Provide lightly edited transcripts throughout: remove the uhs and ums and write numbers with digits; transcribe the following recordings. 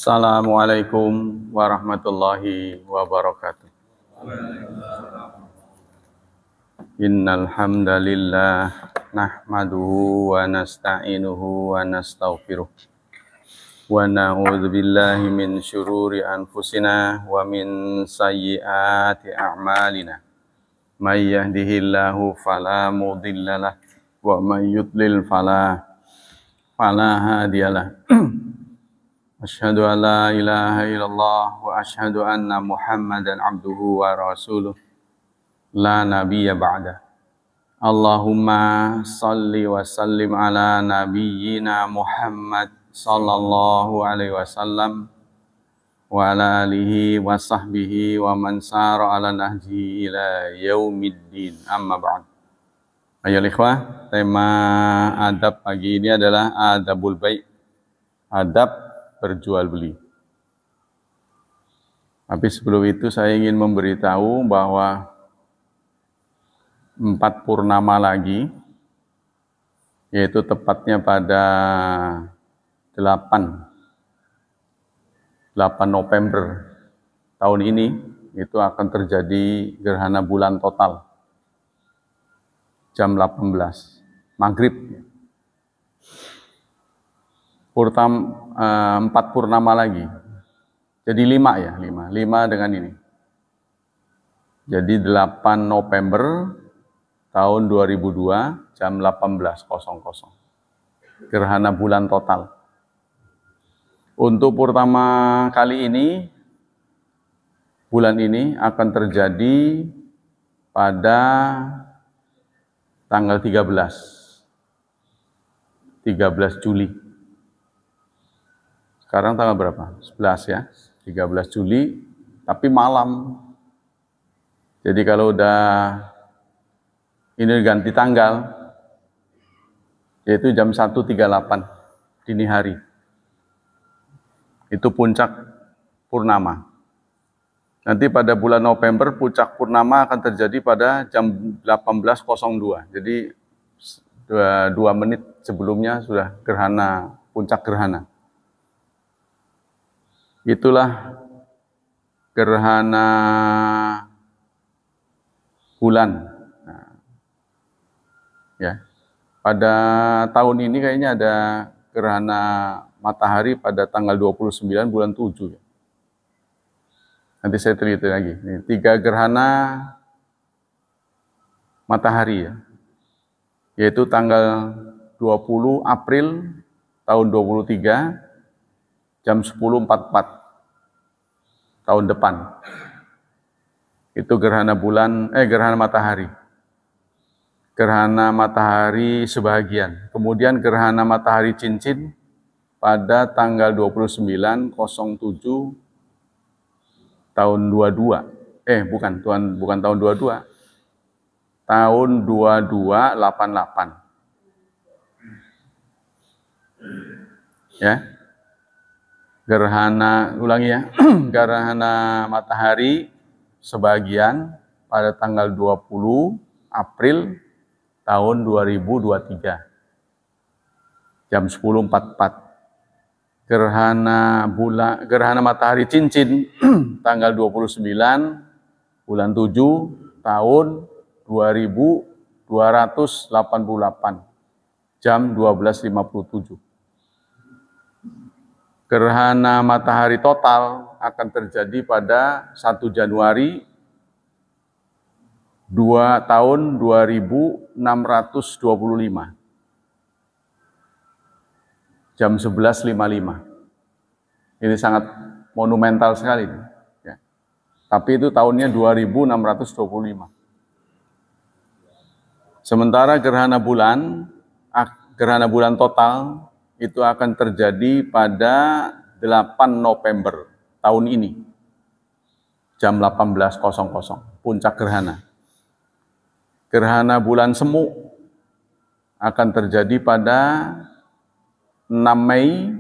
Assalamualaikum warahmatullahi wabarakatuh. Innal hamdalillah nahmaduhu wa nasta'inuhu wa nastaghfiruh wa na'udzu billahi min syururi anfusina wa min sayyiati a'malina. May yahdihillahu fala mudhillalah wa may yudlil fala hadiyalah. Asyhadu an la ilaha illallah wa asyhadu anna Muhammadan abduhu wa rasuluh la nabiyya ba'da. Allahumma salli wa sallim ala nabiyyina Muhammad sallallahu alaihi wasallam wa ala alihi wa sahbihi wa man sara ala nahji ila yaumiddin. Amma ba'd. Ayo ikhwah, tema adab pagi ini adalah adabul bai', adab berjual beli. Tapi sebelum itu saya ingin memberitahu bahwa 4 purnama lagi, yaitu tepatnya pada 8 November tahun ini, itu akan terjadi gerhana bulan total jam 18 maghrib. 4 purnama lagi. Jadi 5 ya, 5 dengan ini. Jadi 8 November tahun 2002 jam 18.00. Gerhana bulan total. Untuk pertama kali ini, bulan ini akan terjadi pada tanggal 13 Juli. Sekarang tanggal berapa? 11 ya, 13 Juli, tapi malam. Jadi kalau udah ini ganti tanggal, yaitu jam 1.38 dini hari. Itu puncak purnama. Nanti pada bulan November, puncak purnama akan terjadi pada jam 18.02. Jadi 2 menit sebelumnya sudah gerhana, puncak gerhana. Itulah gerhana bulan. Nah, ya, pada tahun ini kayaknya ada gerhana matahari pada tanggal 29 bulan 7. Nanti saya teliti lagi. Ini 3 gerhana matahari ya, yaitu tanggal 20 April tahun 23 jam 10.44 tahun depan. Itu gerhana gerhana matahari. Gerhana matahari sebahagian. Kemudian gerhana matahari cincin pada tanggal 29.07 tahun 22. Bukan tahun 22. Tahun 2288. Ya. Gerhana, ulangi ya, gerhana matahari sebagian pada tanggal 20 April tahun 2023 jam 10.44. Gerhana matahari cincin tanggal 29 bulan 7 tahun 2288 jam 12.57. Gerhana matahari total akan terjadi pada 1 Januari tahun 2625 jam 11.55. Ini sangat monumental sekali. Ya. Tapi itu tahunnya 2625. Sementara gerhana bulan total itu akan terjadi pada 8 November tahun ini, jam 18.00, puncak gerhana. Gerhana bulan semu akan terjadi pada 6 Mei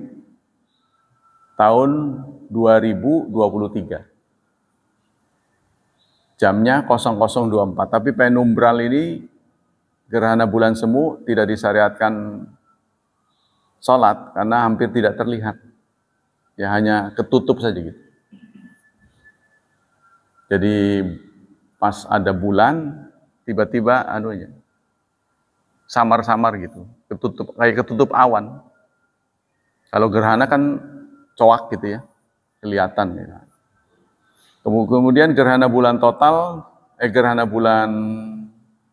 tahun 2023. Jamnya 00.24, tapi penumbral ini gerhana bulan semu tidak disyariatkan sholat karena hampir tidak terlihat. Ya hanya ketutup saja gitu. Jadi pas ada bulan, tiba-tiba samar-samar gitu, kayak ketutup awan. Kalau gerhana kan coak gitu ya, kelihatan. Ya. Kemudian gerhana bulan total, gerhana bulan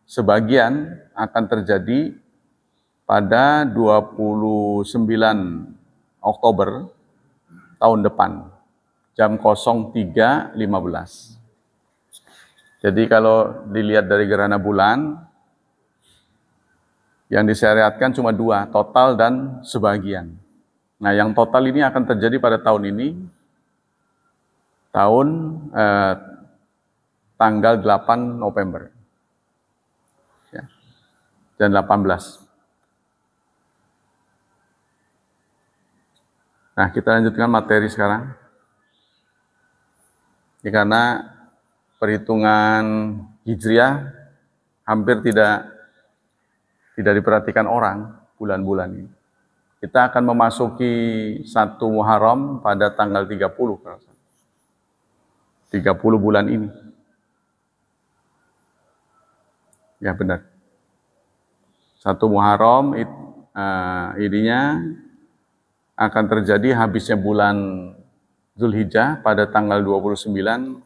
sebagian akan terjadi pada 29 Oktober tahun depan, jam 03.15. Jadi kalau dilihat dari gerhana bulan, yang disyariatkan cuma 2, total dan sebagian. Nah, yang total ini akan terjadi pada tahun ini, tanggal 8 November. Ya, dan 18. Nah, kita lanjutkan materi sekarang. Ya, karena perhitungan Hijriah hampir tidak diperhatikan orang bulan-bulan ini. Kita akan memasuki 1 Muharram pada tanggal 30. 30 bulan ini. Ya benar. 1 Muharram ininya akan terjadi habisnya bulan Zulhijjah pada tanggal 29.07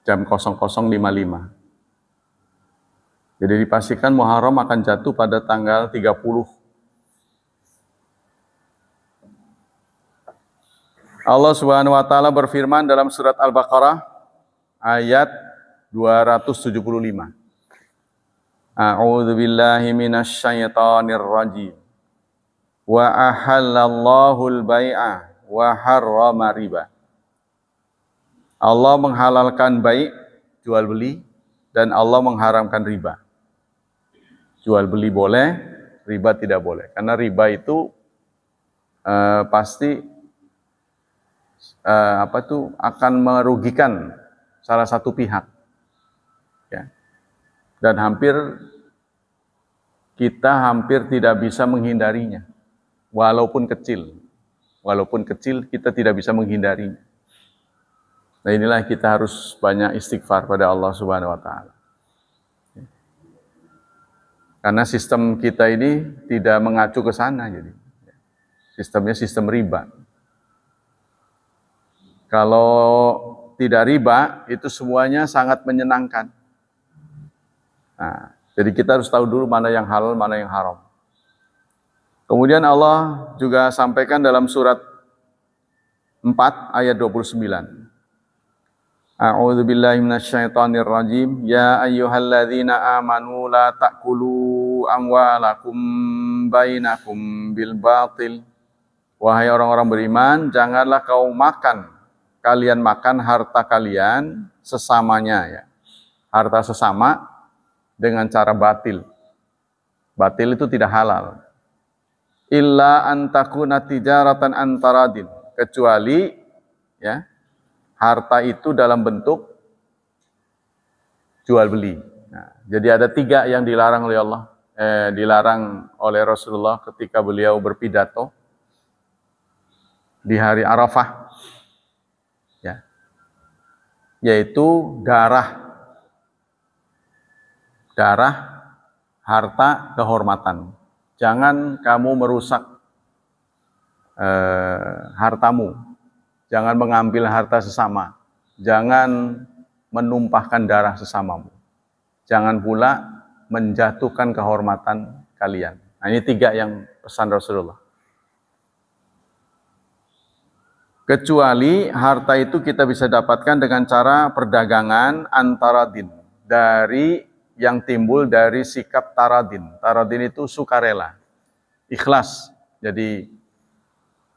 jam 00.55. Jadi dipastikan Muharram akan jatuh pada tanggal 30. Allah Subhanahu wa taala berfirman dalam surat Al-Baqarah ayat 275. A'udzu billahi minasy syaithanir rajim. Wa ahallallahu al-bai'a wa harrama riba. Allah menghalalkan bai', jual beli, dan Allah mengharamkan riba. Jual beli boleh, riba tidak boleh. Karena riba itu pasti akan merugikan salah satu pihak. Ya. Dan kita hampir tidak bisa menghindarinya. Walaupun kecil kita tidak bisa menghindarinya. Nah, inilah kita harus banyak istighfar pada Allah Subhanahu wa taala. Karena sistem kita ini tidak mengacu ke sana, jadi sistemnya sistem riba. Kalau tidak riba, itu semuanya sangat menyenangkan. Nah, jadi kita harus tahu dulu mana yang halal, mana yang haram. Kemudian Allah juga sampaikan dalam surat 4 ayat 29. A'udzu billahi minasyaitonir rajim. Ya ayyuhalladzina amanu la ta'kulu amwalakum bainakum bil batil. Wahai orang-orang beriman, janganlah kalian makan harta kalian sesamanya ya. Harta sesama dengan cara batil. Batil itu tidak halal. Illa antakuna tijaratan antaradin, kecuali ya harta itu dalam bentuk jual beli. Nah, jadi ada 3 yang dilarang oleh Allah, dilarang oleh Rasulullah ketika beliau berpidato di hari Arafah, ya, yaitu darah, harta, kehormatan. Jangan kamu merusak hartamu. Jangan mengambil harta sesama. Jangan menumpahkan darah sesamamu. Jangan pula menjatuhkan kehormatan kalian. Nah, ini 3 yang pesan Rasulullah. Kecuali harta itu kita bisa dapatkan dengan cara perdagangan antara din. Yang timbul dari sikap taradin. Taradin itu sukarela, ikhlas. Jadi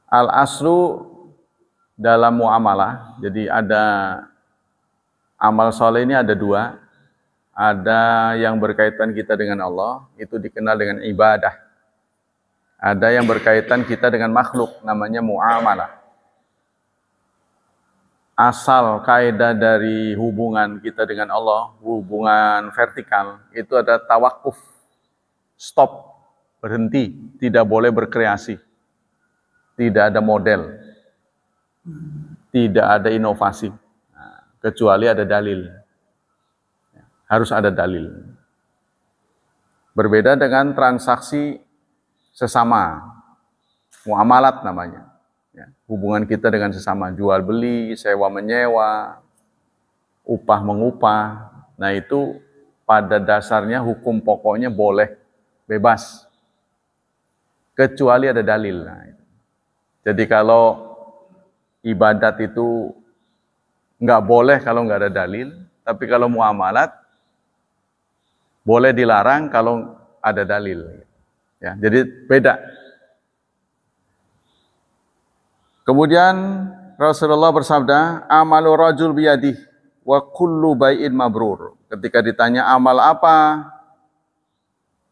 al-aslu dalam muamalah, jadi ada amal soleh ini ada 2. Ada yang berkaitan kita dengan Allah, itu dikenal dengan ibadah. Ada yang berkaitan kita dengan makhluk, namanya muamalah. Asal kaidah dari hubungan kita dengan Allah, hubungan vertikal, itu ada tawakuf, stop, berhenti, tidak boleh berkreasi. tidak ada model, tidak ada inovasi, kecuali ada dalil. Harus ada dalil. Berbeda dengan transaksi sesama, muamalat namanya. Ya, hubungan kita dengan sesama, jual beli, sewa menyewa, upah mengupah. Nah itu pada dasarnya hukum pokoknya boleh, bebas. Kecuali ada dalil. Nah, jadi kalau ibadat itu nggak boleh kalau nggak ada dalil, tapi kalau muamalat boleh dilarang kalau ada dalil. Ya, jadi beda. Kemudian Rasulullah bersabda, amalu rajul biyadih wa kullu bai'in mabrur. Ketika ditanya amal apa,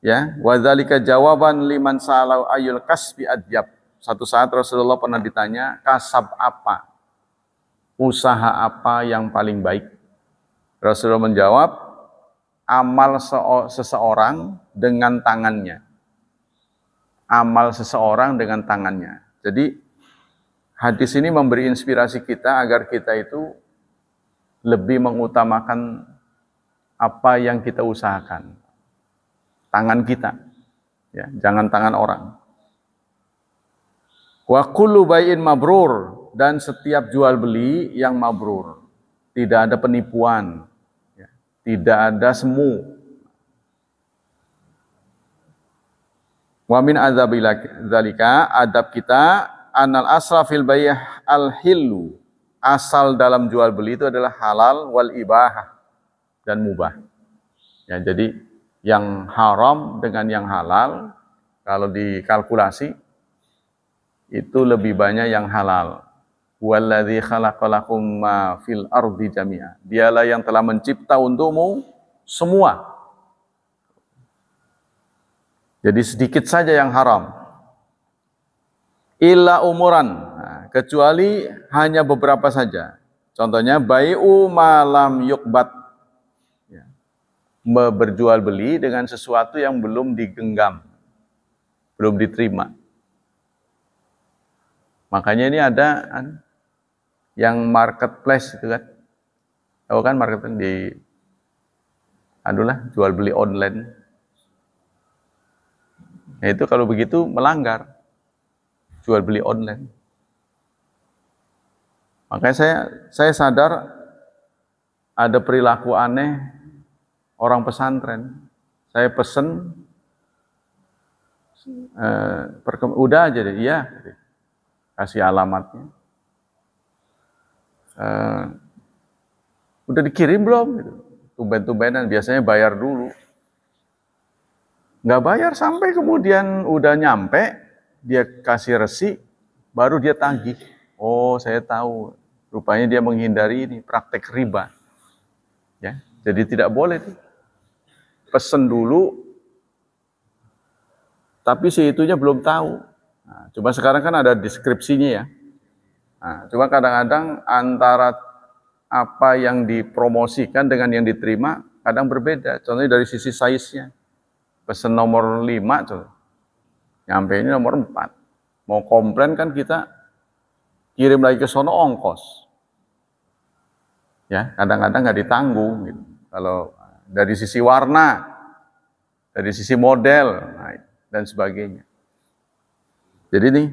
ya, wa dzalika jawaban liman salau ayul kasbi adyab. Satu saat Rasulullah pernah ditanya, kasab apa? Usaha apa yang paling baik? Rasulullah menjawab, amal seseorang dengan tangannya. Amal seseorang dengan tangannya. Jadi hadis ini memberi inspirasi kita agar kita itu lebih mengutamakan apa yang kita usahakan. Tangan kita, ya, jangan tangan orang. Wa kullu bai'in mabrur, dan setiap jual beli yang mabrur. Tidak ada penipuan, ya, tidak ada semu. Wa min adzalika, adab kita, anal asra fil bai' al-hillu. Asal dalam jual beli itu adalah halal wal ibahah dan mubah. Ya, jadi yang haram dengan yang halal kalau dikalkulasi itu lebih banyak yang halal. Walladzi khalaqalakum ma fil ardi jami'a. Dialah yang telah mencipta untukmu semua. Jadi sedikit saja yang haram. Illa umuran, nah, kecuali hanya beberapa saja. Contohnya bai'u malam yukbat, ya, berjual beli dengan sesuatu yang belum digenggam, belum diterima. Makanya ini ada yang marketplace itu kan, tahu kan marketplace di, jual beli online. Nah itu kalau begitu melanggar. Jual beli online. Makanya saya sadar ada perilaku aneh orang pesantren. Saya pesen, udah aja deh, iya, kasih alamatnya. Udah dikirim belum? Gitu. Tumben-tumbenan, biasanya bayar dulu. Nggak bayar sampai kemudian udah nyampe, dia kasih resi, baru dia tagih. Oh, saya tahu. Rupanya dia menghindari ini, praktek riba. Ya, jadi tidak boleh tuh. Pesen dulu, tapi si itunya belum tahu. Nah, cuma sekarang kan ada deskripsinya ya. Nah, cuma kadang-kadang antara apa yang dipromosikan dengan yang diterima kadang berbeda. Contohnya dari sisi size-nya. Pesen nomor 5 tuh. Nyampe ini nomor 4. Mau komplain kan kita kirim lagi ke sono ongkos. Ya, kadang-kadang nggak ditanggung gitu. Kalau dari sisi warna, dari sisi model, nah, dan sebagainya. Jadi nih,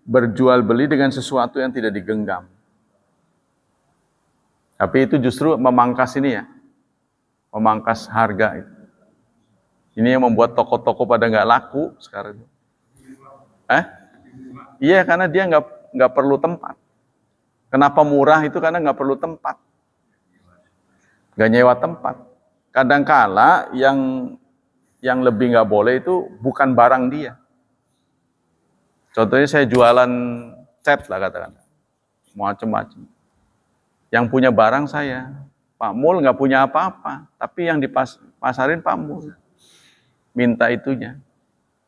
berjual beli dengan sesuatu yang tidak digenggam. Tapi itu justru memangkas ini ya, memangkas harga itu. Ini yang membuat toko-toko pada nggak laku sekarang. Iya, karena dia nggak perlu tempat. Kenapa murah itu karena nggak perlu tempat, nggak nyewa tempat. Kadangkala yang lebih nggak boleh itu bukan barang dia. Contohnya saya jualan cat lah katakan, macam-macam. Yang punya barang saya, Pak Mul nggak punya apa-apa, tapi yang dipasarin Pak Mul. Minta itunya,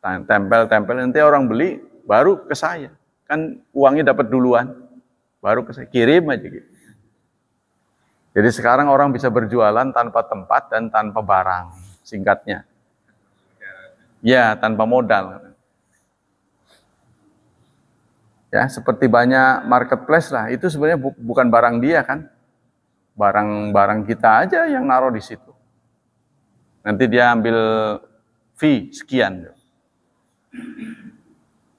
tempel-tempel, nanti orang beli baru ke saya. Kan uangnya dapat duluan, baru ke saya, kirim aja gitu. Jadi sekarang orang bisa berjualan tanpa tempat dan tanpa barang, singkatnya. Ya, tanpa modal. Ya, seperti banyak marketplace lah, itu sebenarnya bukan barang dia kan. Barang-barang kita aja yang naruh di situ. Nanti dia ambil fee sekian.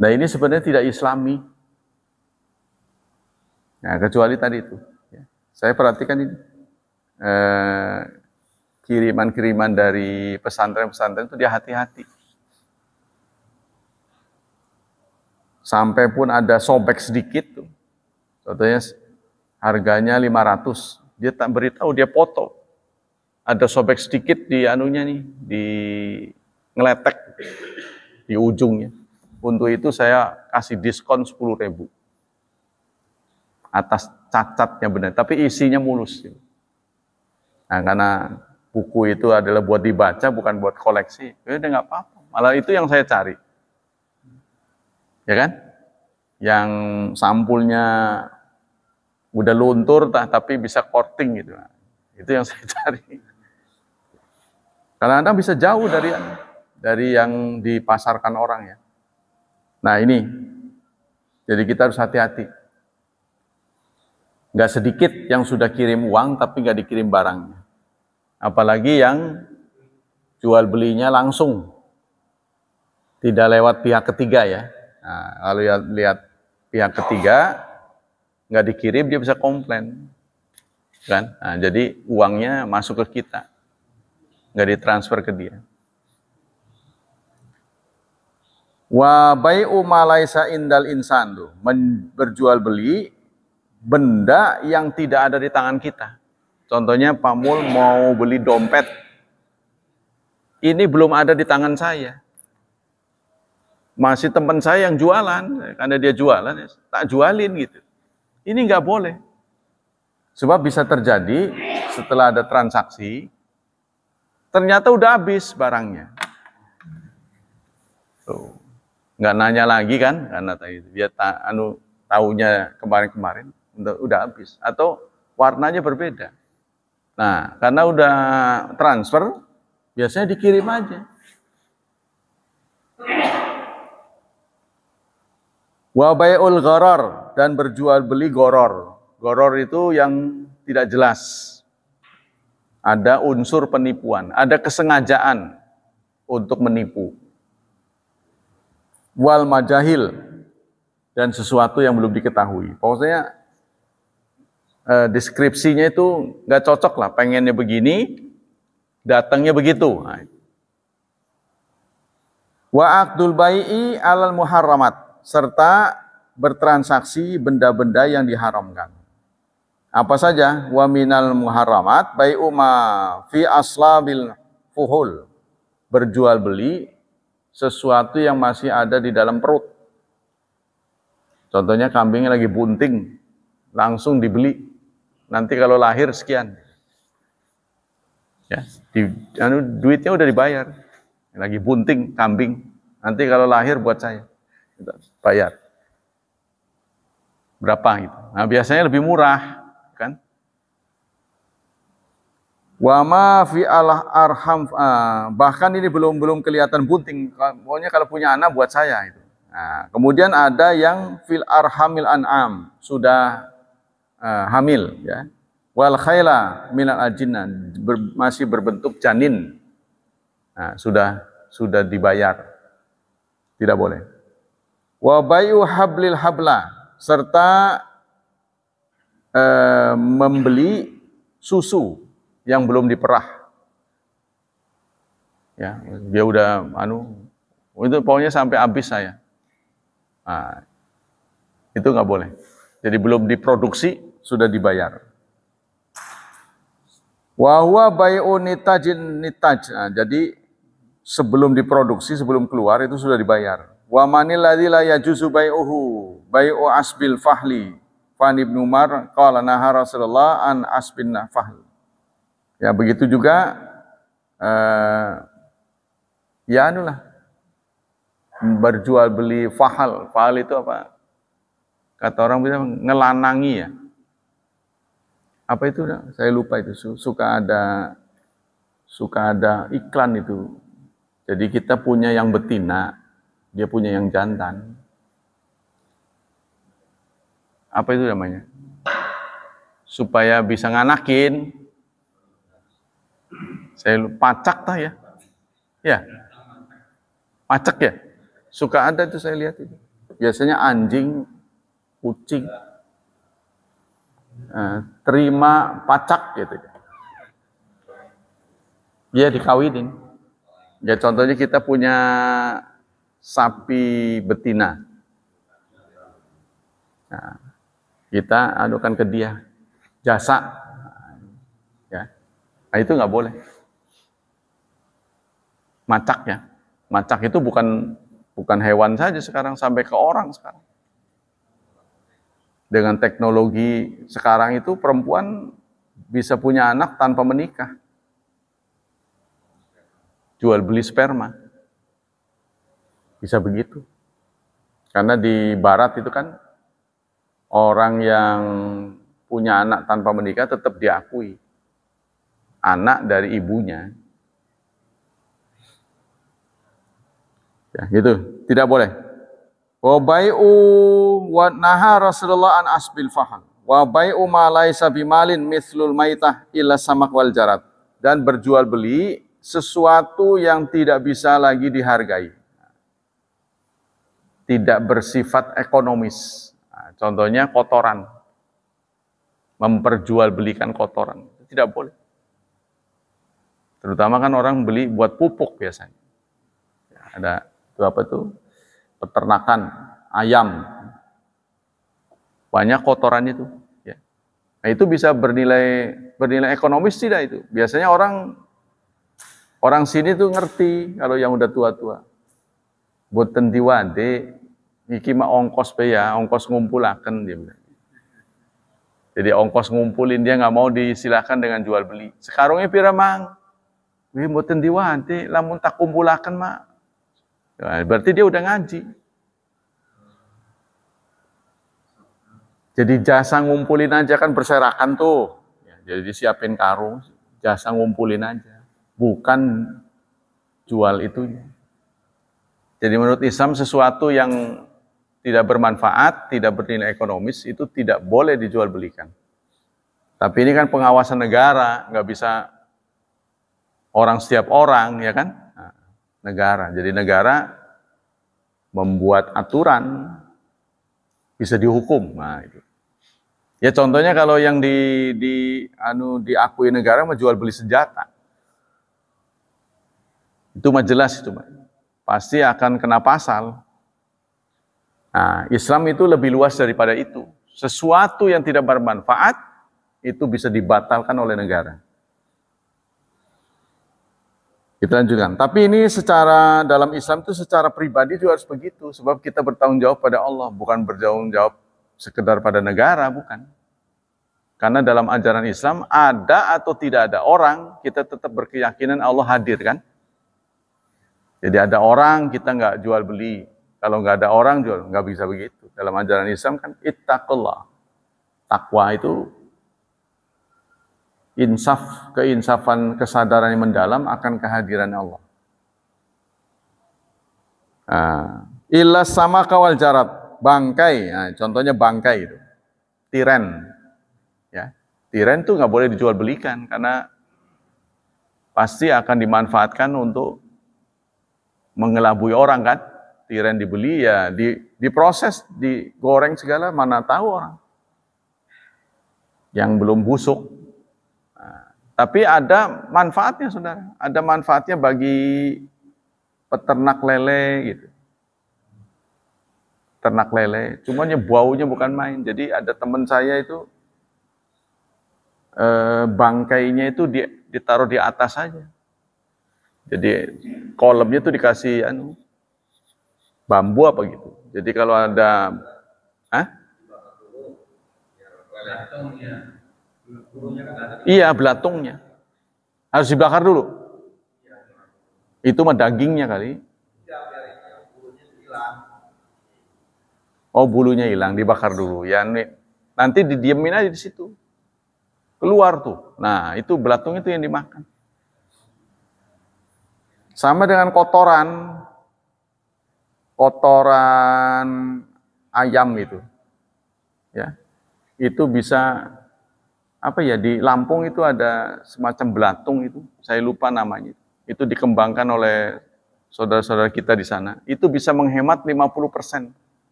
Nah, ini sebenarnya tidak islami. Nah, kecuali tadi itu. Ya. Saya perhatikan ini. Kiriman-kiriman dari pesantren-pesantren itu dia hati-hati. Sampai pun ada sobek sedikit tuh. Contohnya harganya 500, dia tak beritahu, dia foto. Ada sobek sedikit di anunya nih, di ngeletek di ujungnya. Untuk itu saya kasih diskon 10.000 atas cacatnya benar, tapi isinya mulus. Nah, karena buku itu adalah buat dibaca, bukan buat koleksi, ya udah nggak apa-apa. Malah itu yang saya cari. Ya kan? Yang sampulnya udah luntur tapi bisa coating gitu. Nah, itu yang saya cari. Karena Anda bisa jauh dari yang dipasarkan orang ya. Nah, ini. Jadi kita harus hati-hati. Nggak sedikit yang sudah kirim uang tapi nggak dikirim barangnya. Apalagi yang jual belinya langsung. Tidak lewat pihak ketiga ya. Nah, kalau lihat pihak ketiga nggak dikirim, dia bisa komplain, kan? Nah, jadi uangnya masuk ke kita, nggak ditransfer ke dia. Wa bai'u ma laisa indal insan tuh, berjual beli benda yang tidak ada di tangan kita. Contohnya Pak Mul mau beli dompet, ini belum ada di tangan saya. Masih teman saya yang jualan, karena dia jualan, tak jualin gitu. Ini nggak boleh. Sebab bisa terjadi setelah ada transaksi, ternyata udah habis barangnya. Tuh. Nggak nanya lagi kan, karena dia taunya kemarin-kemarin, udah habis. Atau warnanya berbeda. Nah, karena udah transfer, biasanya dikirim aja. Wa bai'ul gharar, dan berjual beli goror. Goror itu yang tidak jelas. Ada unsur penipuan, ada kesengajaan untuk menipu. Wal majahil, dan sesuatu yang belum diketahui. Pokoknya deskripsinya itu nggak cocok lah, pengennya begini, datangnya begitu. Nah. Wa aqdul bai'i alal muharramat, serta bertransaksi benda-benda yang diharamkan. Apa saja? Wa minal muharramat bai'u ma fi aslabil fuhul, berjual beli sesuatu yang masih ada di dalam perut. Contohnya kambingnya lagi bunting, langsung dibeli. Nanti kalau lahir sekian. Ya, duitnya udah dibayar. Lagi bunting kambing, nanti kalau lahir buat saya. Bayar. Berapa gitu. Nah, biasanya lebih murah, kan? Wa ma fi arham, bahkan ini belum kelihatan bunting. Pokoknya kalau punya anak buat saya itu. Nah, kemudian ada yang fil arhamil an'am, sudah hamil ya. Wal khayla minal ajinna, masih berbentuk janin. Nah, sudah dibayar. Tidak boleh. Wa bai'u hablil habla, serta membeli susu yang belum diperah. Ya, dia udah itu pokoknya sampai habis saya. Nah, itu nggak boleh. Jadi belum diproduksi sudah dibayar. Wa huwa bai'u nitajin nitaj. Nah, jadi sebelum diproduksi, sebelum keluar itu sudah dibayar. Wa manil ladzi la yajuzu bai'uhu bai'u asbil fahli. Fan Ibnu Umar qala naha Rasulullah an asbin fahl. Ya, begitu juga ya berjual beli fahal. Fahal itu apa? Kata orang bilang ngelanangi ya. Apa itu? Saya lupa itu. Suka ada iklan itu. Jadi kita punya yang betina, dia punya yang jantan. apa itu namanya? Supaya bisa nganakin. Saya lupa, pacak tah ya? Ya, pacak ya? Suka ada tuh saya lihat itu. Biasanya anjing, kucing, terima pacak gitu. Dia dikawinin. Ya contohnya kita punya sapi betina. Nah, kita adukan ke dia jasa. Ya. Nah itu nggak boleh. Macak ya. Macak itu bukan hewan saja sekarang, sampai ke orang sekarang. Dengan teknologi sekarang itu perempuan bisa punya anak tanpa menikah. Jual beli sperma. Bisa begitu. Karena di barat itu kan orang yang punya anak tanpa menikah tetap diakui anak dari ibunya. Ya, gitu. Tidak boleh. Wa bai'u wa naha Rasulullah an asbil faham. Wa bai'u ma laisa bimalin mithlul maitah illa samak wal jarat. Dan berjual beli sesuatu yang tidak bisa lagi dihargai. Tidak bersifat ekonomis. Nah, contohnya kotoran. Memperjualbelikan kotoran. Tidak boleh. Terutama kan orang beli buat pupuk biasanya. Ya, ada itu apa tuh? Peternakan ayam. Banyak kotoran itu. Ya. Nah itu bisa bernilai ekonomis tidak itu? Biasanya orang sini tuh ngerti kalau yang udah tua-tua. Boten diwade, iki mah ongkos be ya, ongkos ngumpulaken dia bilang. Jadi ongkos ngumpulin dia nggak mau disilakan dengan jual beli. Sekarangnya pira mang? Wih boten diwade, lamun tak kumpulaken mah. Nah, berarti dia udah ngaji. Jadi jasa ngumpulin aja kan berserakan tuh. Ya, jadi disiapin karung, jasa ngumpulin aja. Bukan jual itunya. Jadi menurut Islam sesuatu yang tidak bermanfaat, tidak bernilai ekonomis, itu tidak boleh dijual belikan. Tapi ini kan pengawasan negara, nggak bisa orang setiap orang, ya kan? Nah, negara. Jadi negara membuat aturan bisa dihukum. Nah, itu. Ya contohnya kalau yang diakui negara menjual beli senjata. Itu mah jelas itu, Pak. Pasti akan kena pasal. Nah, Islam itu lebih luas daripada itu. Sesuatu yang tidak bermanfaat itu bisa dibatalkan oleh negara. Kita lanjutkan. Tapi ini secara dalam Islam itu secara pribadi juga harus begitu, sebab kita bertanggung jawab pada Allah, bukan bertanggung jawab sekedar pada negara, bukan. Karena dalam ajaran Islam ada atau tidak ada orang, kita tetap berkeyakinan Allah hadir kan. Jadi ada orang kita nggak jual beli, kalau nggak ada orang jual, nggak bisa begitu. Dalam ajaran Islam kan ittaqullah, takwa itu insaf, keinsafan, kesadaran yang mendalam akan kehadiran Allah. Illa sama kawal jarat, bangkai. Nah, contohnya bangkai itu, tiren. Ya, tiren itu nggak boleh dijual belikan karena pasti akan dimanfaatkan untuk mengelabui orang kan. Tiren dibeli ya diproses, digoreng segala, mana tahu orang yang belum busuk. Tapi ada manfaatnya, saudara. Ada manfaatnya bagi peternak lele gitu. Ternak lele, cuman baunya bukan main. Jadi ada teman saya itu bangkainya itu ditaruh di atas saja. Jadi kolemnya itu dikasih bambu apa gitu. Jadi kalau ada iya, belatungnya. Harus dibakar dulu. Itu mah dagingnya kali. Oh, bulunya hilang, dibakar dulu. Ya, nanti didiemin aja di situ. Keluar tuh. Nah, itu belatung itu yang dimakan. Sama dengan kotoran ayam itu. Ya. itu bisa apa ya, di Lampung itu ada semacam belatung itu, saya lupa namanya. Itu dikembangkan oleh saudara-saudara kita di sana. Itu bisa menghemat 50%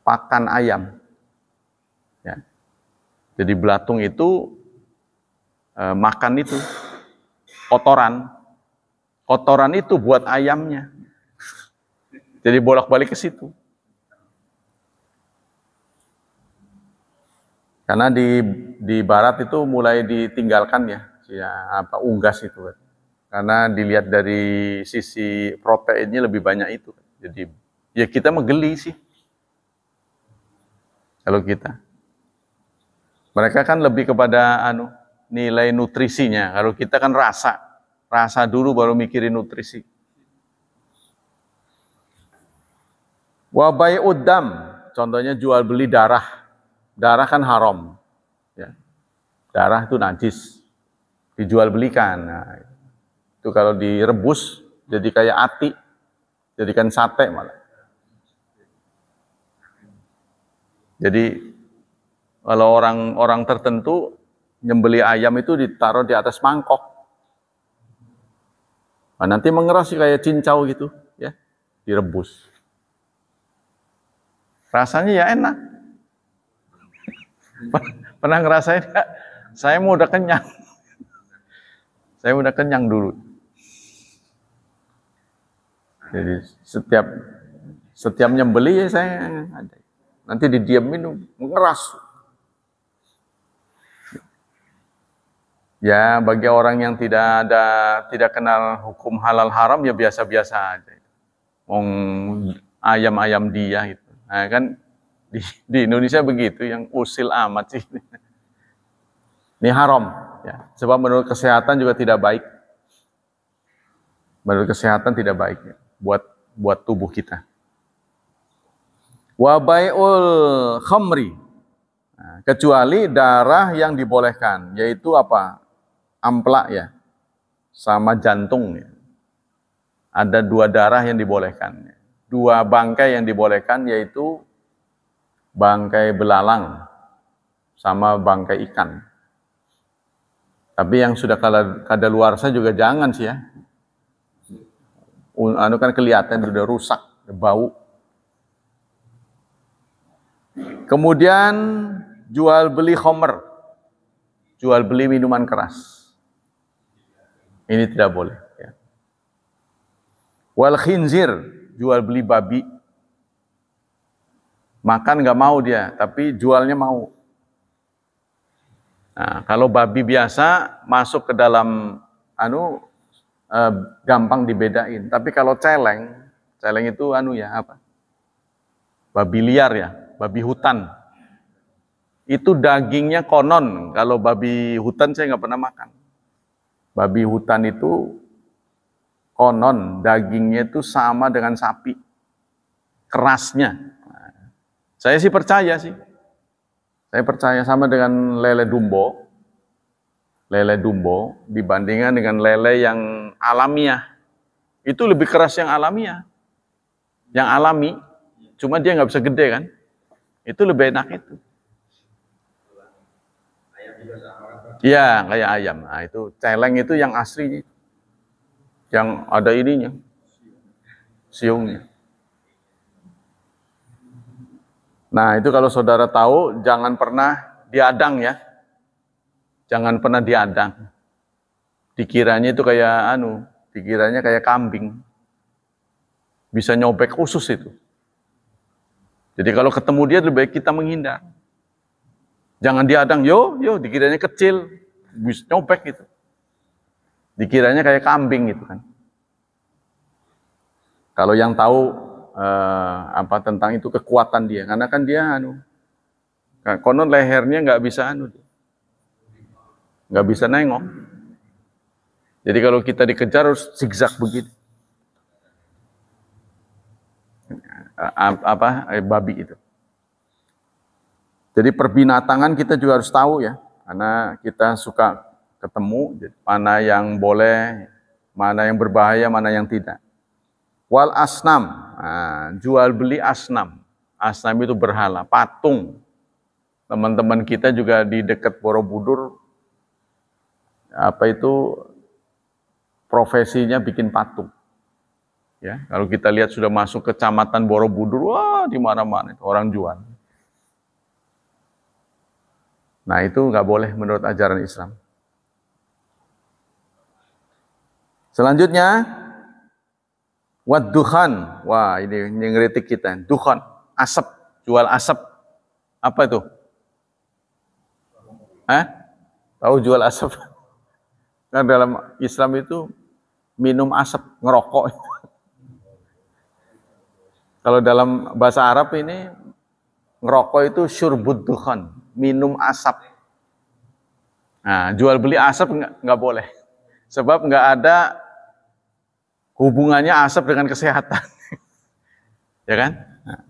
pakan ayam. Ya. Jadi belatung itu makan itu kotoran. Kotoran itu buat ayamnya. Jadi bolak-balik ke situ. Karena di barat itu mulai ditinggalkan ya apa unggas itu. Karena dilihat dari sisi proteinnya lebih banyak itu. Jadi ya kita menggeli sih. Kalau kita. Mereka kan lebih kepada nilai nutrisinya. Kalau kita kan rasa. Rasa dulu baru mikirin nutrisi. Wa bai'ud dam, contohnya jual beli darah. Darah kan haram. Ya. Darah itu najis. Dijual belikan. Nah, itu kalau direbus jadi kayak ati, jadikan sate malah. Jadi kalau orang tertentu nyembeli ayam itu ditaruh di atas mangkok. Nah, nanti mengeras kayak cincau gitu, ya, direbus. Rasanya ya enak. Pernah ngerasain nggak? Saya mau udah kenyang. Saya udah kenyang dulu. Jadi setiap nyembeli ya saya ada. Nanti didiamin ngeras. Ya bagi orang yang tidak kenal hukum halal haram ya biasa-biasa aja. Ayam-ayam dia itu. Nah kan di Indonesia begitu, yang usil amat sih. Ini haram, ya. Sebab menurut kesehatan juga tidak baik. Menurut kesehatan tidak baik ya, buat tubuh kita. Wa bai'ul khamri, nah, kecuali darah yang dibolehkan, yaitu apa? Amplak ya, sama jantung ya. Ada 2 darah yang dibolehkan. 2 bangkai yang dibolehkan, yaitu bangkai belalang sama bangkai ikan. Tapi yang sudah kadaluarsa juga jangan sih ya. Kan kelihatan sudah rusak, bau. Kemudian jual beli khamr, jual beli minuman keras. Ini tidak boleh. Ya. Wal khinzir, jual beli babi. Makan nggak mau dia, tapi jualnya mau. Nah, kalau babi biasa masuk ke dalam gampang dibedain. Tapi kalau celeng itu babi liar ya, babi hutan. Itu dagingnya konon. Kalau babi hutan saya nggak pernah makan. Babi hutan itu konon dagingnya itu sama dengan sapi, kerasnya. Saya sih percaya sih. Saya percaya sama dengan lele dumbo. Lele dumbo dibandingkan dengan lele yang alamiah. Itu lebih keras yang alamiah. Yang alami, cuma dia nggak bisa gede kan. Itu lebih enak itu. Iya, kayak ayam. Nah, itu celeng itu yang asli. Yang ada ininya. Siungnya. Nah, itu kalau saudara tahu, jangan pernah diadang ya. Jangan pernah diadang. Dikiranya itu dikiranya kayak kambing. Bisa nyobek usus itu. Jadi kalau ketemu dia lebih baik kita menghindar. Jangan diadang, dikiranya kecil, bisa nyobek gitu. Dikiranya kayak kambing gitu kan. Kalau yang tahu tentang itu kekuatan dia, karena kan dia konon lehernya nggak bisa nengok. Jadi kalau kita dikejar harus zigzag begitu. Babi itu. Jadi perbinatangan kita juga harus tahu ya, karena kita suka ketemu mana yang boleh, mana yang berbahaya, mana yang tidak. Wal asnam, jual beli asnam. Asnam itu berhala, patung. teman-teman kita juga di dekat Borobudur, profesinya bikin patung. Ya, kalau kita lihat sudah masuk ke kecamatan Borobudur, wah di mana-mana itu orang jual. Nah itu nggak boleh menurut ajaran Islam. Selanjutnya, wad-dukhan. Wah ini ngeritik kita. Dukhan, asap, jual asap. Apa itu? Tahu jual asap? Kan dalam Islam itu minum asap, ngerokok. Kalau dalam bahasa Arab ini ngerokok itu syurbud dukhan, minum asap. Nah, jual beli asap nggak boleh, sebab nggak ada hubungannya asap dengan kesehatan, ya kan? Nah,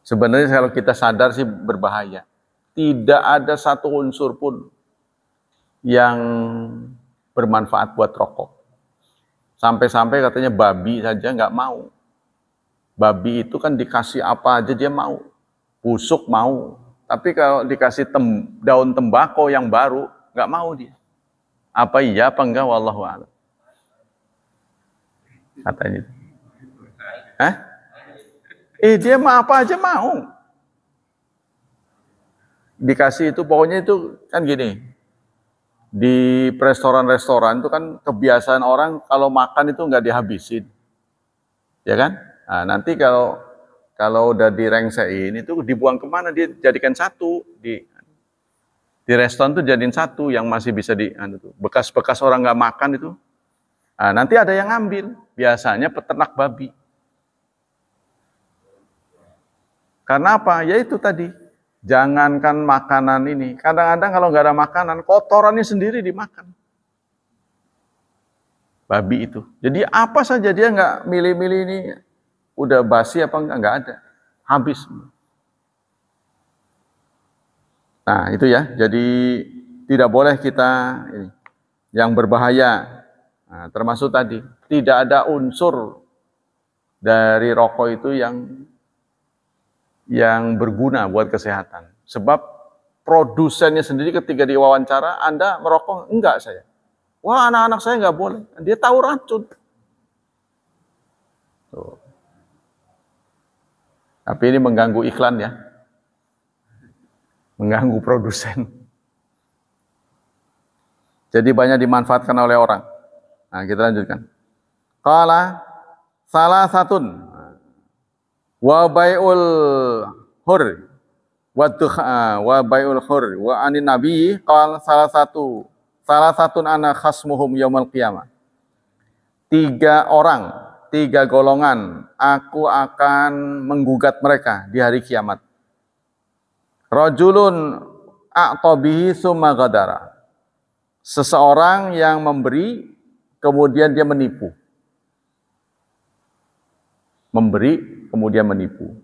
sebenarnya kalau kita sadar sih berbahaya. Tidak ada satu unsur pun yang bermanfaat buat rokok. Sampai-sampai katanya babi saja nggak mau. Babi itu kan dikasih apa aja dia mau. Busuk mau. Tapi kalau dikasih daun tembakau yang baru, nggak mau dia. Apa iya, apa enggak, wallahu a'lam. Katanya. Dia mau apa aja mau. Dikasih itu, pokoknya itu kan gini. Di restoran-restoran itu kan kebiasaan orang kalau makan itu nggak dihabisin. Ya kan? Nah, nanti kalau udah direngsein itu dibuang kemana, dia jadikan satu di restoran tuh jadiin satu yang masih bisa bekas-bekas orang nggak makan itu. Nah, nanti ada yang ngambil, biasanya peternak babi. Karena apa? Ya itu tadi, jangankan makanan ini, kadang-kadang kalau nggak ada makanan, kotorannya sendiri dimakan. Babi itu. Jadi apa saja dia nggak milih-milih ini. Udah basi apa enggak ada. Habis. Nah itu ya, jadi tidak boleh kita ini, yang berbahaya. Nah, termasuk tadi, tidak ada unsur dari rokok itu yang berguna buat kesehatan. Sebab produsennya sendiri ketika diwawancara, Anda merokok? Enggak saya. Wah anak-anak saya nggak boleh. Dia tahu racun. Tuh. Tapi ini mengganggu iklan ya. Mengganggu produsen. Jadi banyak dimanfaatkan oleh orang. Nah, kita lanjutkan. Qala salah satun wa bai'ul hur wa bai'ul hur wa anin nabi qala salah satun ana khasmuhum yaumil qiyamah. 3 orang, 3 golongan, aku akan menggugat mereka di hari kiamat. Rajulun a'tabihi summa ghadara. Seseorang yang memberi, kemudian dia menipu. Memberi, kemudian menipu.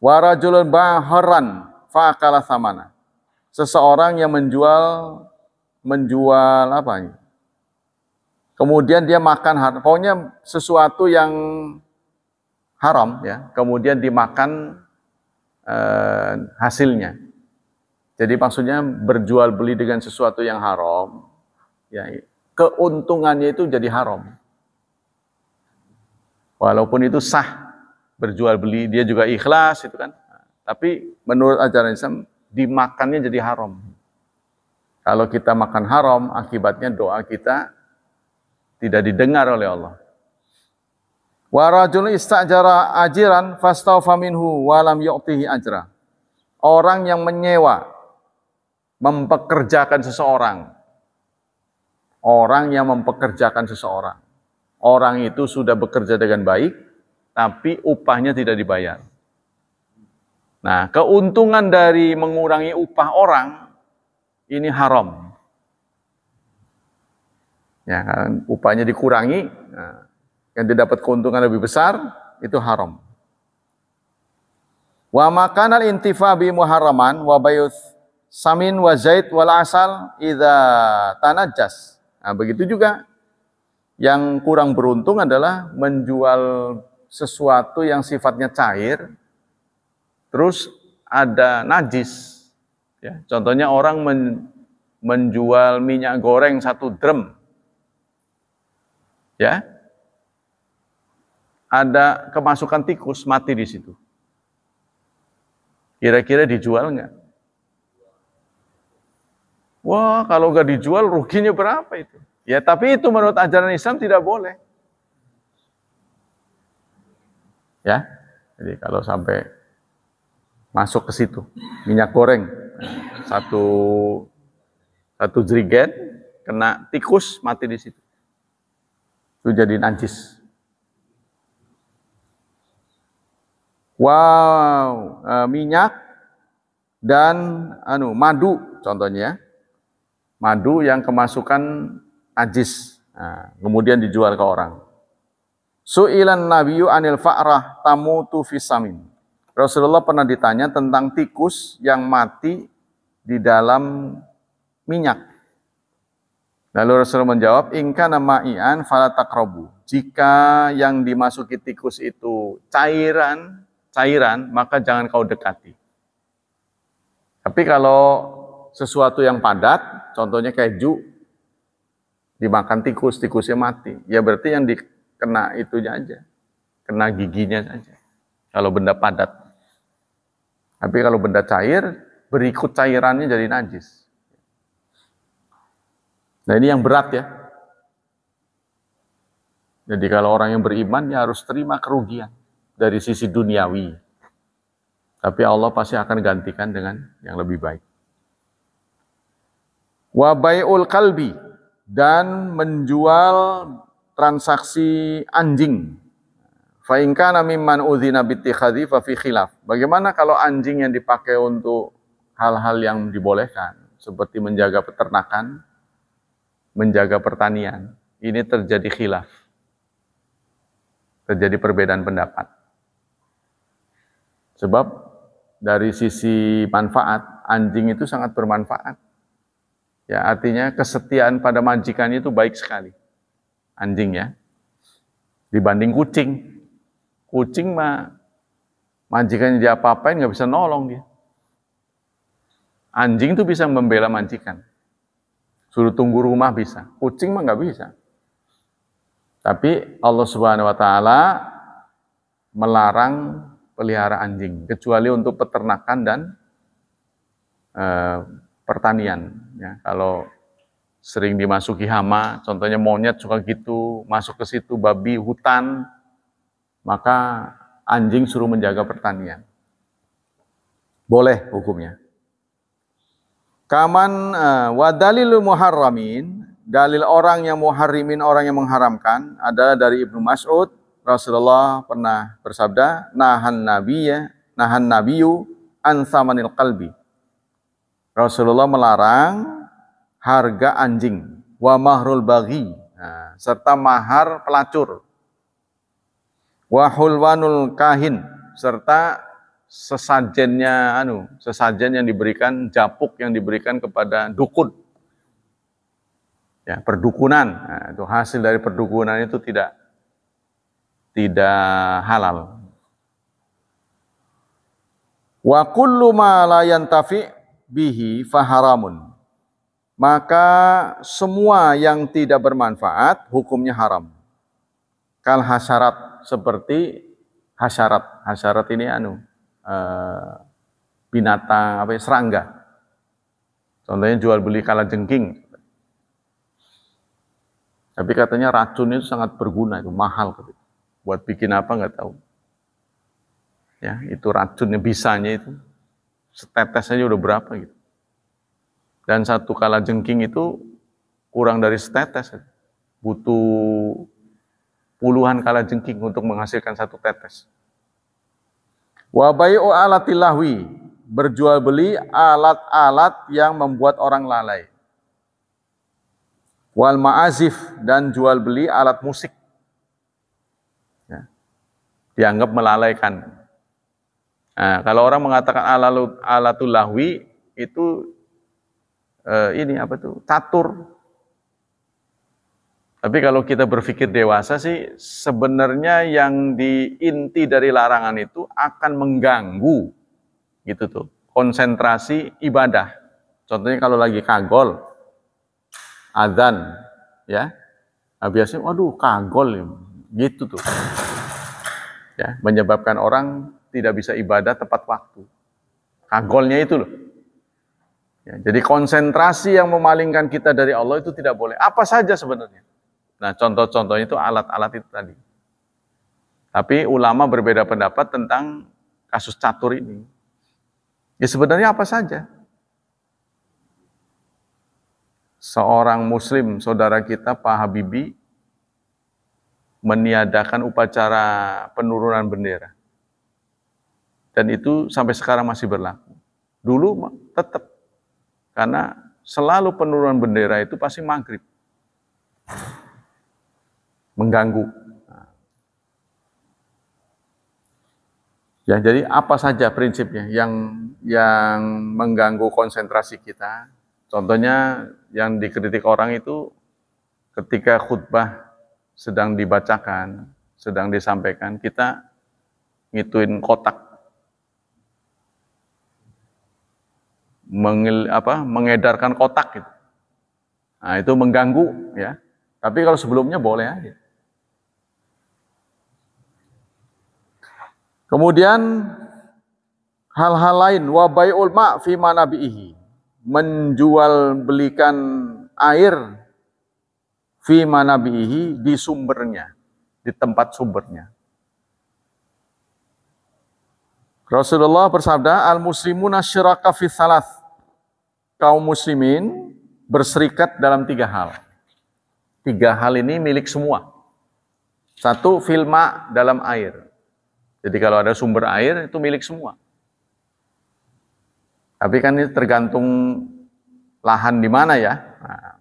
Wa rajulun baharan fa'akala samana. Seseorang yang menjual apa ini? Kemudian dia makan haram. Pokoknya sesuatu yang haram ya, kemudian dimakan hasilnya. Jadi maksudnya berjual beli dengan sesuatu yang haram, ya keuntungannya itu jadi haram. Walaupun itu sah berjual beli, dia juga ikhlas itu kan. Tapi menurut ajaran Islam dimakannya jadi haram. Kalau kita makan haram, akibatnya doa kita tidak didengar oleh Allah. Wa rajul istajara ajiran fastawfa minhu wa lam yu'tihi ajra. Orang yang menyewa, mempekerjakan seseorang. Orang yang mempekerjakan seseorang. Orang itu sudah bekerja dengan baik, tapi upahnya tidak dibayar. Nah, keuntungan dari mengurangi upah orang, ini haram. Ya, kan, upahnya dikurangi, nah, yang didapat keuntungan lebih besar, itu haram. Wa makanal intifa bi muharraman wa bayus samin wa zait wal asal idza tanajjas. Nah, begitu juga yang kurang beruntung adalah menjual sesuatu yang sifatnya cair terus ada najis. Ya, contohnya orang menjual minyak goreng 1 drum. Ya. Ada kemasukan tikus mati di situ. Kira-kira dijual nggak? Wah, kalau nggak dijual ruginya berapa itu? Ya, tapi itu menurut ajaran Islam tidak boleh. Ya, jadi kalau sampai masuk ke situ minyak goreng satu jerigen kena tikus mati di situ, itu jadi najis. Wow, minyak dan madu contohnya, madu yang kemasukan najis, kemudian dijual ke orang. Su'ilan nabiyyu anil fa'rah tamutu fisamin. Rasulullah pernah ditanya tentang tikus yang mati di dalam minyak. Lalu Rasulullah menjawab, in kana ma'ian fala taqrabu. Jika yang dimasuki tikus itu cairan, maka jangan kau dekati. Tapi kalau sesuatu yang padat, contohnya keju, dimakan tikus, tikusnya mati. Ya berarti yang kena itunya aja, kena giginya saja. Kalau benda padat. Tapi kalau benda cair, berikut cairannya jadi najis. Nah ini yang berat ya. Jadi kalau orang yang beriman, ya harus terima kerugian dari sisi duniawi. Tapi Allah pasti akan gantikan dengan yang lebih baik. Wa bai'ul kalbi, dan menjual transaksi anjing. Fa in kana mimman udzina bittikhadhi fa fi khilaf. Bagaimana kalau anjing yang dipakai untuk hal-hal yang dibolehkan seperti menjaga peternakan, menjaga pertanian, ini terjadi khilaf. Terjadi perbedaan pendapat. Sebab dari sisi manfaat, anjing itu sangat bermanfaat. Ya, artinya kesetiaan pada majikan itu baik sekali. Anjing ya. Dibanding kucing. Kucing mah majikannya dia apa-apain nggak bisa nolong dia. Anjing itu bisa membela majikan. Suruh tunggu rumah bisa. Kucing mah nggak bisa. Tapi Allah Subhanahu wa taala melarang pelihara anjing kecuali untuk peternakan dan pertanian. Ya, kalau sering dimasuki hama, contohnya monyet suka gitu, masuk ke situ, babi, hutan, maka anjing suruh menjaga pertanian. Boleh hukumnya. Kaman wadalil muharramin, dalil orang yang muharrimin, orang yang mengharamkan adalah dari Ibnu Mas'ud. Rasulullah pernah bersabda, nahan nabiyyu an thamanil qalbi. Rasulullah melarang harga anjing, wa mahrul baghi, serta mahar pelacur, wa hulwanul kahin, serta sesajen yang diberikan, japuk yang diberikan kepada dukun. Ya, perdukunan. Nah, itu hasil dari perdukunan itu tidak halal. Wa kullu ma la yantafi bihi faharamun. Maka semua yang tidak bermanfaat hukumnya haram. Kal hasyarat, seperti hasyarat. Hasyarat ini binatang serangga. Contohnya jual beli kalajengking. Tapi katanya racun itu sangat berguna, itu mahal gitu. Buat bikin apa nggak tahu. Ya, itu racunnya bisanya itu setetes aja udah berapa gitu. Dan satu kalajengking itu kurang dari setetes. Butuh puluhan kalajengking untuk menghasilkan satu tetes. Wa bai'u alatil lahwi, berjual beli alat-alat yang membuat orang lalai. Wal ma'azif, dan jual beli alat musik. Ya, dianggap melalaikan. Nah, kalau orang mengatakan alatul lahwi itu catur. Tapi kalau kita berpikir dewasa sih, sebenarnya yang inti dari larangan itu akan mengganggu gitu tuh konsentrasi ibadah. Contohnya kalau lagi kagol, azan, ya, biasanya, waduh kagol, gitu tuh, ya, menyebabkan orang tidak bisa ibadah tepat waktu. Kagolnya itu loh. Ya, jadi konsentrasi yang memalingkan kita dari Allah itu tidak boleh. Apa saja sebenarnya. Nah, contoh-contohnya itu alat-alat itu tadi. Tapi ulama berbeda pendapat tentang kasus catur ini. Ya sebenarnya apa saja. Seorang muslim, saudara kita Pak Habibie, meniadakan upacara penurunan bendera. Dan itu sampai sekarang masih berlaku. Dulu tetap. Karena selalu penurunan bendera itu pasti maghrib. Mengganggu. Ya, jadi apa saja prinsipnya yang mengganggu konsentrasi kita. Contohnya yang dikritik orang itu ketika khutbah sedang dibacakan, sedang disampaikan, kita ngituin kotak. Mengedarkan kotak gitu. Nah, itu mengganggu ya. Tapi kalau sebelumnya boleh aja. Kemudian hal-hal lain, wa bai'ul ma' fi manabihi, menjual belikan air fi manabihi, di sumbernya, di tempat sumbernya. Rasulullah bersabda, al-muslimuna syiraka fi thalath, kaum muslimin berserikat dalam 3 hal. 3 hal ini milik semua. 1, filma, dalam air. Jadi kalau ada sumber air itu milik semua. Tapi kan ini tergantung lahan di mana ya. Nah,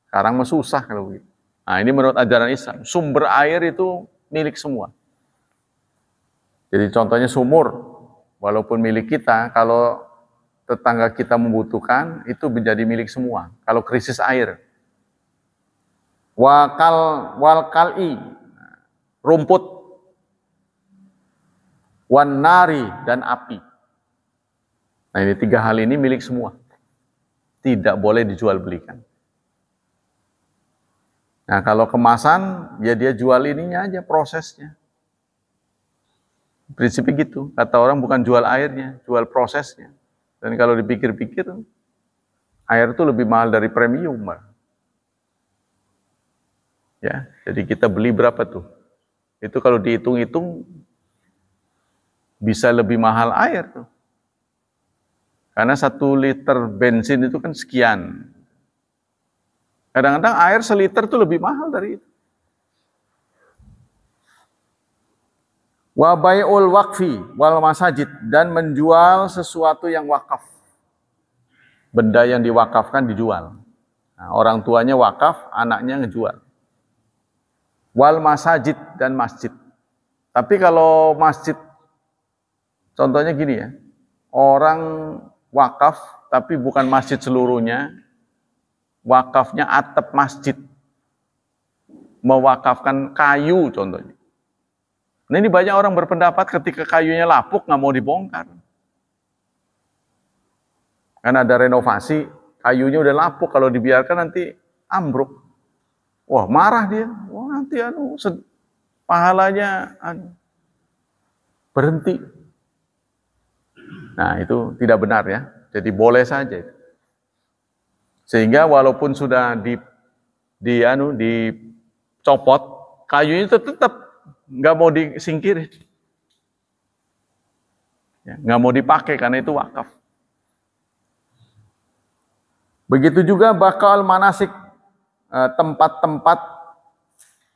sekarang mah susah kalau begitu. Nah, ini menurut ajaran Islam, sumber air itu milik semua. Jadi contohnya sumur, walaupun milik kita, kalau tetangga kita membutuhkan, itu menjadi milik semua. Kalau krisis air. Wal kal'i, rumput, wan nari, dan api. Nah, ini 3 hal ini milik semua. Tidak boleh dijual belikan. Nah, kalau kemasan, ya dia jual ininya aja, prosesnya. Prinsipnya gitu. Kata orang bukan jual airnya, jual prosesnya. Dan kalau dipikir-pikir, air itu lebih mahal dari premium. Ya, jadi kita beli berapa tuh? Itu kalau dihitung-hitung, bisa lebih mahal air tuh. Karena 1 liter bensin itu kan sekian. Kadang-kadang air seliter tuh lebih mahal dari itu. Wa bai'ul waqfi wal masajid, dan menjual sesuatu yang wakaf. Benda yang diwakafkan dijual. Nah, orang tuanya wakaf, anaknya ngejual. Wal masajid, dan masjid. Tapi kalau masjid, contohnya gini ya, orang wakaf, tapi bukan masjid seluruhnya, wakafnya atap masjid, mewakafkan kayu contohnya. Nah, ini banyak orang berpendapat ketika kayunya lapuk nggak mau dibongkar. Karena ada renovasi, kayunya udah lapuk, kalau dibiarkan nanti ambruk. Wah, marah dia. Wah, nanti pahalanya berhenti. Nah, itu tidak benar ya. Jadi boleh saja itu. Sehingga walaupun sudah dicopot, kayunya tetap nggak mau disingkirin. Ya, nggak mau dipakai karena itu wakaf. Begitu juga bakal manasik,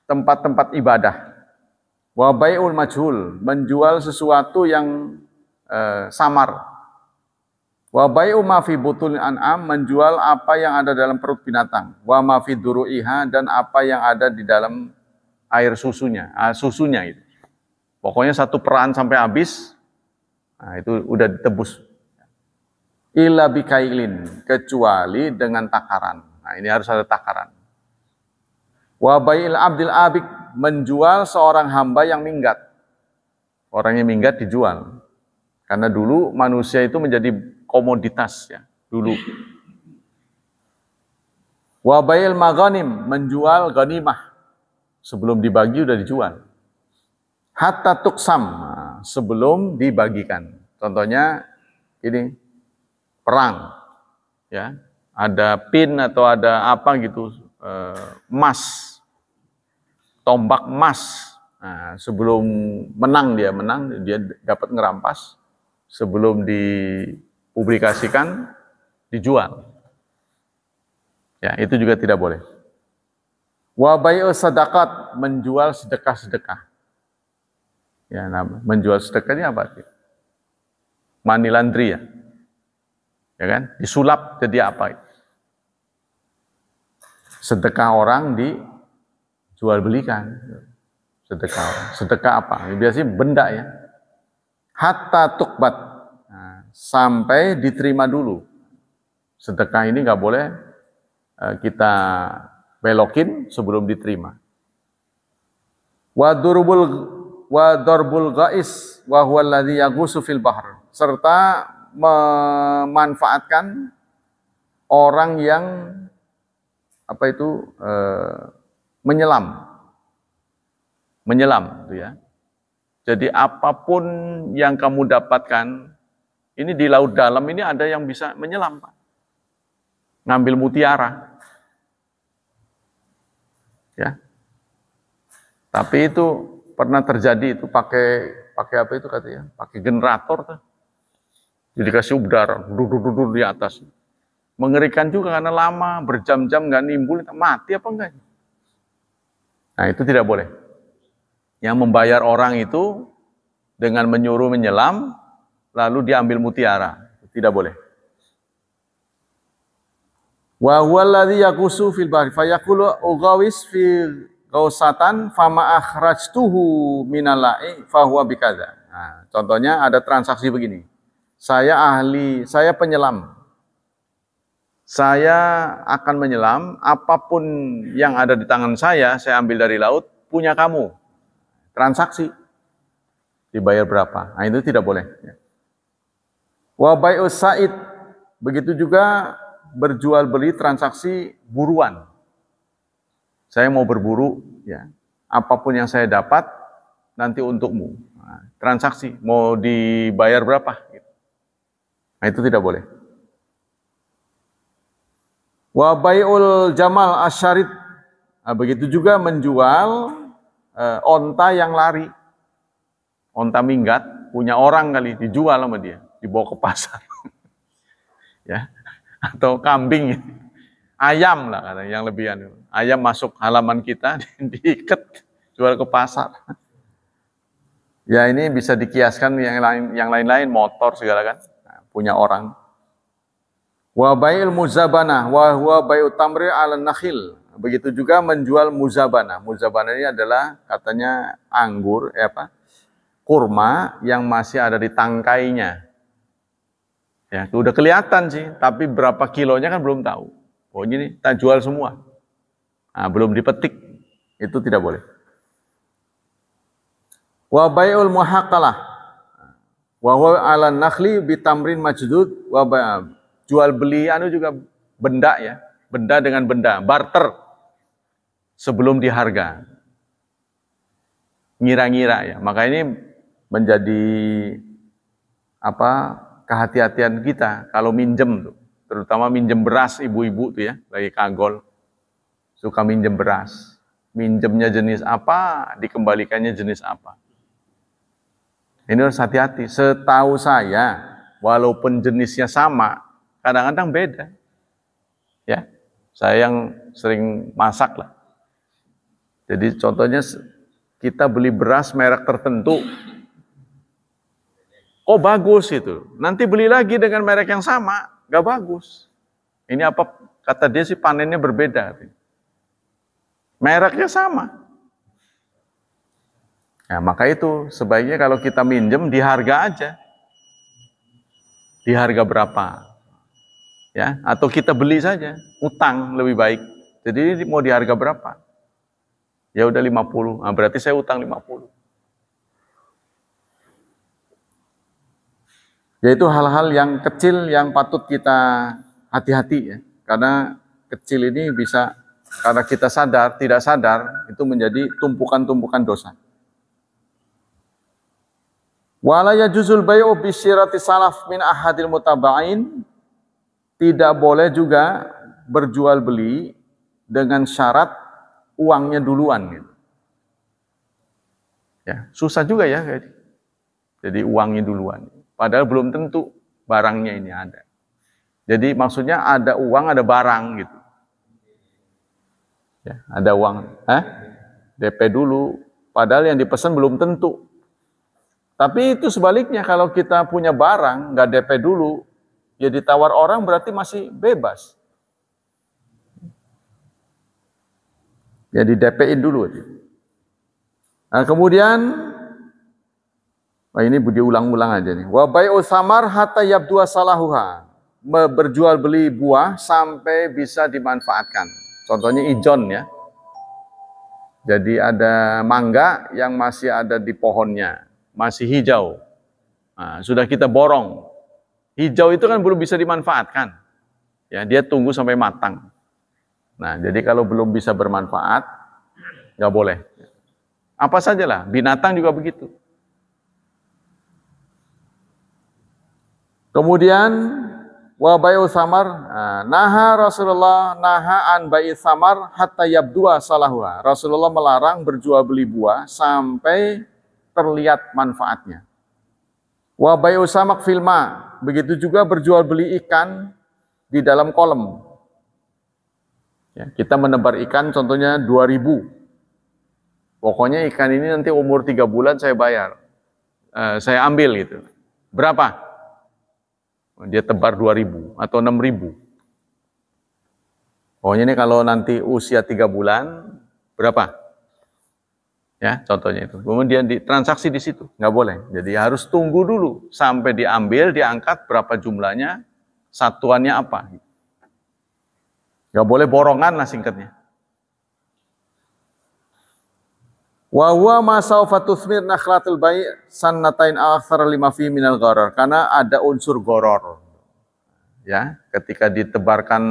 tempat-tempat ibadah. Wa bai'ul majhul, menjual sesuatu yang samar. Wa bai'u ma fi butul an'am, menjual apa yang ada dalam perut binatang. Wa ma fi duru'iha, dan apa yang ada di dalam air susunya itu. Pokoknya 1 peran sampai habis, nah itu udah ditebus. Illa bikailin, kecuali dengan takaran. Nah, ini harus ada takaran. Wa bai'il abdil abik, menjual seorang hamba yang minggat. Orang yang minggat dijual. Karena dulu manusia itu menjadi komoditas ya dulu. Wa bai'il maghanim, menjual ghanimah sebelum dibagi udah dijual. Hatta tuksam, sebelum dibagikan. Contohnya ini perang ya, ada pin atau ada apa gitu, emas, tombak emas. Nah, sebelum menang dia dapat ngerampas, sebelum dipublikasikan dijual. Ya, itu juga tidak boleh. Wa bai'u sadaqat, menjual sedekah-sedekah. Ya, nah, menjual sedekah ini apa? Money laundry ya. Ya kan? Disulap jadi apa? Sedekah orang dijual belikan. Sedekah apa? Biasanya benda ya. Hatta tukbat, nah, sampai diterima dulu. Sedekah ini nggak boleh kita belokin sebelum diterima. Wa darbul ghais wa huwa alladhi yaghusu fil bahr, serta memanfaatkan orang yang apa itu menyelam gitu ya. Jadi apapun yang kamu dapatkan ini di laut dalam ini ada yang bisa menyelam, Pak. Ngambil mutiara. Ya. Tapi itu pernah terjadi itu pakai apa itu katanya? Pakai generator tuh. Jadi kasih udara di atas. Mengerikan juga karena lama, berjam-jam nggak nimbul, mati apa enggak? Nah, itu tidak boleh. Yang membayar orang itu dengan menyuruh menyelam, lalu diambil mutiara. Tidak boleh. Wa huwa alladhi yaqusu fil bahri fayaqulu ughawis fi ghausatan fama akhrajtuhu minal la'i fa huwa bikadza. Nah, contohnya ada transaksi begini. Saya penyelam. Saya akan menyelam, apapun yang ada di tangan saya ambil dari laut, punya kamu. Transaksi. Dibayar berapa? Nah, itu tidak boleh. Wa bai'us sa'id. Begitu juga berjual beli transaksi buruan. Saya mau berburu, ya. Apapun yang saya dapat nanti untukmu. Nah, transaksi mau dibayar berapa? Nah, itu tidak boleh. Wa bai'ul jamal asyarid. Nah, begitu juga menjual onta yang lari. Onta minggat, punya orang kali, dijual sama dia, dibawa ke pasar. Ya. Atau kambing, ayam lah katanya yang lebihan. Ayam masuk halaman kita, diikat, jual ke pasar. Ya, ini bisa dikiaskan yang lain-lain, motor segala kan, nah, punya orang. Wa bai'il muzabanah wa huwa bai'u tamri 'ala nakhil. Begitu juga menjual muzabanah. Muzabanah ini adalah katanya anggur, kurma yang masih ada di tangkainya. Ya, udah kelihatan sih, tapi berapa kilonya kan belum tahu. Oh, ini kita jual semua. Nah, belum dipetik. Itu tidak boleh. Wa bai'ul muhaqqalah. Wa huwa 'ala nakhli bi tamrin majdud wa jual beli juga benda ya, benda dengan benda, barter sebelum diharga. Ngira-ngira ya. Maka ini menjadi kehati-hatian kita kalau minjem tuh, terutama minjem beras ibu-ibu tuh ya, lagi kagol. Suka minjem beras. Minjemnya jenis apa, dikembalikannya jenis apa. Ini harus hati-hati. Setahu saya, walaupun jenisnya sama, kadang-kadang beda. Ya, saya yang sering masak lah. Jadi contohnya kita beli beras merek tertentu, oh bagus itu. Nanti beli lagi dengan merek yang sama, gak bagus. Ini apa? Kata dia sih panennya berbeda. Mereknya sama. Ya, maka itu sebaiknya kalau kita minjem di harga aja. Di harga berapa? Ya, atau kita beli saja, utang lebih baik. Jadi mau di harga berapa? Ya udah 50. Nah, berarti saya utang 50. Yaitu hal-hal yang kecil yang patut kita hati-hati ya. Karena kecil ini bisa, karena kita sadar, tidak sadar, itu menjadi tumpukan-tumpukan dosa. Wala yajuzul bai'u bisyirati salaf min ahadil mutaba'in. Tidak boleh juga berjual beli dengan syarat uangnya duluan gitu. Ya, susah juga ya. Jadi uangnya duluan. Padahal belum tentu barangnya ini ada. Jadi maksudnya ada uang, ada barang gitu. Ya, ada uang, DP dulu. Padahal yang dipesan belum tentu. Tapi itu sebaliknya, kalau kita punya barang, nggak DP dulu, ya ditawar orang berarti masih bebas. Jadi DP-in dulu. Nah kemudian, ini diulang-ulang aja nih. Wa bai'u samar hatta yabdu salahuha. Berjual beli buah sampai bisa dimanfaatkan. Contohnya ijon ya. Jadi ada mangga yang masih ada di pohonnya, masih hijau. Nah, sudah kita borong. Hijau itu kan belum bisa dimanfaatkan. Ya, dia tunggu sampai matang. Nah, jadi kalau belum bisa bermanfaat, nggak boleh. Apa sajalah, binatang juga begitu. Kemudian wa bai'u samar, naha Rasulullah naha an bai'is samar hatta yabdua salahuha. Rasulullah melarang berjual beli buah sampai terlihat manfaatnya. Wa bai'u samak filma, begitu juga berjual beli ikan di dalam kolam. Ya, kita menebar ikan contohnya 2.000. Pokoknya ikan ini nanti umur 3 bulan saya bayar. Saya ambil gitu. Berapa? Dia tebar 2.000 atau 6.000. Pokoknya ini kalau nanti usia 3 bulan, berapa? Ya, contohnya itu. Kemudian ditransaksi di situ, nggak boleh. Jadi harus tunggu dulu sampai diambil, diangkat, berapa jumlahnya, satuannya apa. Nggak boleh borongan lah singkatnya. Wa huwa ma sawfa tusmir nakhlatul bai' sannatain aktsar lima fi minal gharar, karena ada unsur goror. Ya, ketika ditebarkan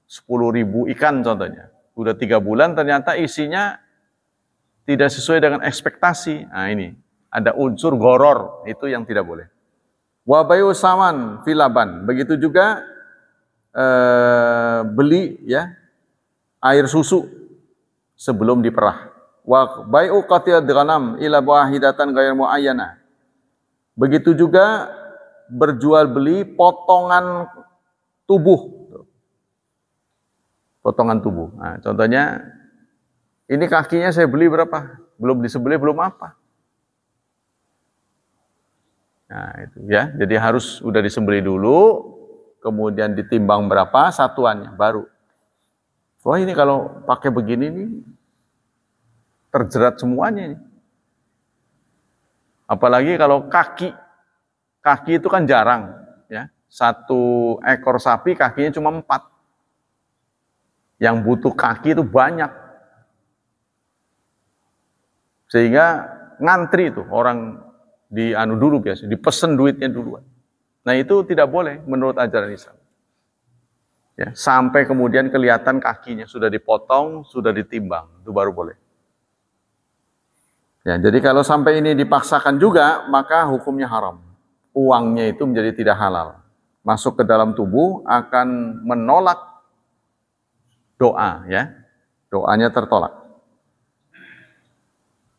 10.000 ikan contohnya, udah 3 bulan ternyata isinya tidak sesuai dengan ekspektasi. Nah, ini ada unsur goror, itu yang tidak boleh. Wa bai'u saman filaban, begitu juga beli ya air susu sebelum diperah. Wa bai'u qatil ghanam ila wahidatan ghairu muayyana. Begitu juga berjual beli potongan tubuh. Potongan tubuh. Nah, contohnya ini kakinya saya beli berapa? Belum disembelih, belum apa. Nah, itu ya. Jadi harus udah disembelih dulu, kemudian ditimbang berapa satuannya baru. Wah, ini kalau pakai begini nih terjerat semuanya ini. Apalagi kalau kaki. Kaki itu kan jarang, ya. 1 ekor sapi kakinya cuma 4. Yang butuh kaki itu banyak. Sehingga ngantri itu orang dulu biasa, dipesen duitnya duluan. Nah, itu tidak boleh menurut ajaran Islam. Ya, sampai kemudian kelihatan kakinya sudah dipotong, sudah ditimbang, itu baru boleh. Ya, jadi kalau sampai ini dipaksakan juga, maka hukumnya haram. Uangnya itu menjadi tidak halal. Masuk ke dalam tubuh akan menolak doa, ya. Doanya tertolak.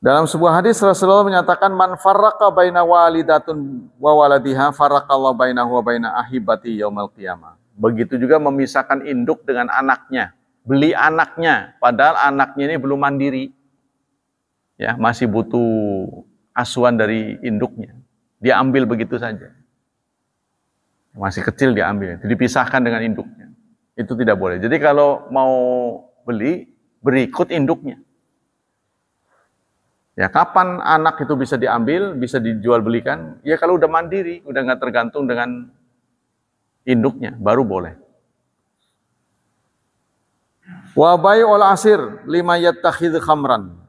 Dalam sebuah hadis Rasulullah menyatakan man farraqa baina walidatun wa waladiha farraqallahu bainahu wa baina ahibati yaumil qiyamah. Begitu juga memisahkan induk dengan anaknya, beli anaknya padahal anaknya ini belum mandiri. Ya, masih butuh asuhan dari induknya. Dia ambil begitu saja. Masih kecil diambil, dipisahkan dengan induknya. Itu tidak boleh. Jadi kalau mau beli, berikut induknya. Ya, kapan anak itu bisa diambil, bisa dijual belikan? Ya kalau udah mandiri, udah nggak tergantung dengan induknya, baru boleh. Wa bai'ul asir lima yattakhidhu khamran.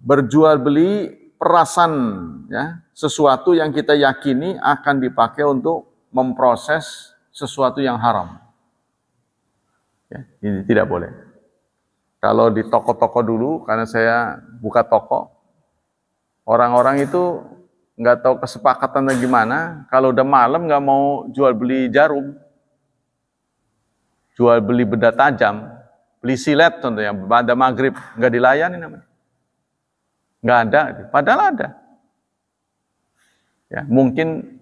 Berjual beli perasan, ya, sesuatu yang kita yakini akan dipakai untuk memproses sesuatu yang haram. Ya, ini tidak boleh. Kalau di toko-toko dulu, karena saya buka toko, orang-orang itu nggak tahu kesepakatannya gimana, kalau udah malam nggak mau jual beli jarum, jual beli benda tajam, beli silet contohnya, pada maghrib, nggak dilayani namanya. Nggak ada, padahal ada. Ya, mungkin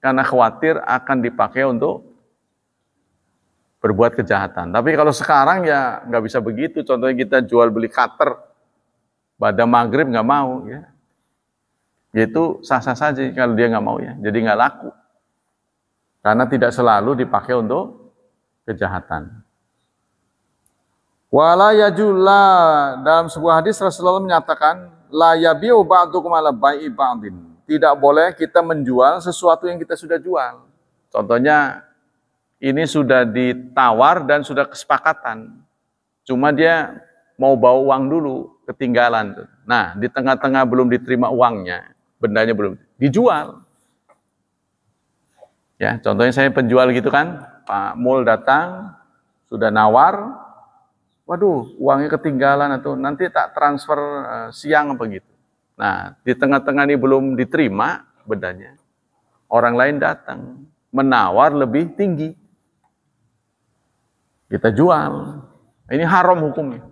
karena khawatir akan dipakai untuk berbuat kejahatan. Tapi kalau sekarang ya nggak bisa begitu. Contohnya kita jual beli cutter, pada maghrib nggak mau, ya. Yaitu sah-sah saja kalau dia nggak mau, ya. Jadi nggak laku. Karena tidak selalu dipakai untuk kejahatan. Wala yajulla, dalam sebuah hadis Rasulullah menyatakan la yabi'u ba'dukum ala bai'i ba'din. Tidak boleh kita menjual sesuatu yang kita sudah jual. Contohnya ini sudah ditawar dan sudah kesepakatan. Cuma dia mau bawa uang dulu, ketinggalan. Nah, di tengah-tengah belum diterima uangnya, bendanya belum dijual. Ya, contohnya saya penjual gitu kan, Pak Mul datang, sudah nawar, waduh, uangnya ketinggalan atau nanti tak transfer siang apa gitu. Nah, di tengah-tengah ini belum diterima bendanya. Orang lain datang, menawar lebih tinggi. Kita jual. Ini haram hukumnya.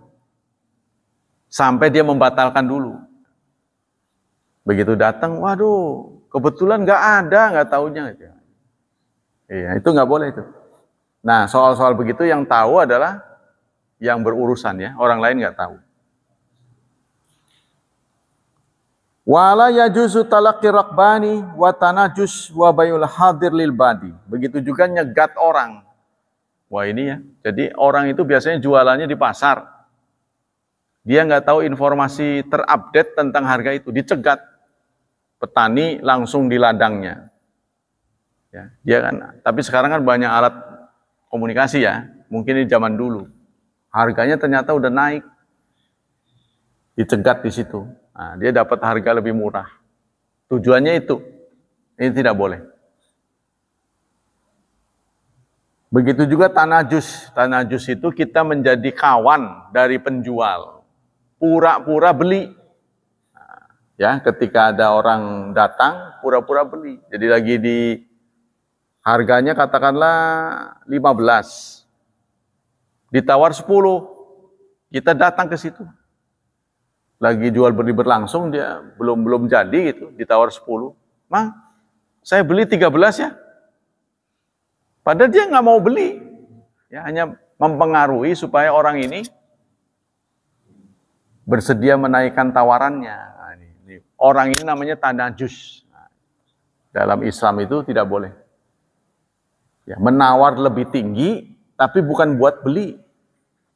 Sampai dia membatalkan dulu. Begitu datang, waduh, kebetulan nggak ada, nggak taunya. Iya, itu nggak boleh itu. Nah, soal-soal begitu yang tahu adalah yang berurusan, ya, orang lain nggak tahu. Wala yajuzu talaqi raqbani wa tanajus wa bayul hadir lil badi. Begitu juga nyegat orang. Wah ini ya, jadi orang itu biasanya jualannya di pasar. Dia nggak tahu informasi terupdate tentang harga itu, dicegat. Petani langsung di ladangnya. Ya, dia kan, tapi sekarang kan banyak alat komunikasi ya, mungkin di zaman dulu. Harganya ternyata udah naik. Dicegat di situ. Nah, dia dapat harga lebih murah. Tujuannya itu. Ini tidak boleh. Begitu juga tanajus. Tanajus itu kita menjadi kawan dari penjual. Pura-pura beli. Nah, ya, ketika ada orang datang, pura-pura beli. Jadi lagi di harganya katakanlah 15. Ditawar 10. Kita datang ke situ. Lagi jual beli berlangsung, dia belum jadi gitu, ditawar 10. Mang, saya beli 13 ya. Padahal dia nggak mau beli. Ya, hanya mempengaruhi supaya orang ini bersedia menaikkan tawarannya. Nah, ini. Orang ini namanya tanajus. Nah, dalam Islam itu tidak boleh. Ya, menawar lebih tinggi, tapi bukan buat beli.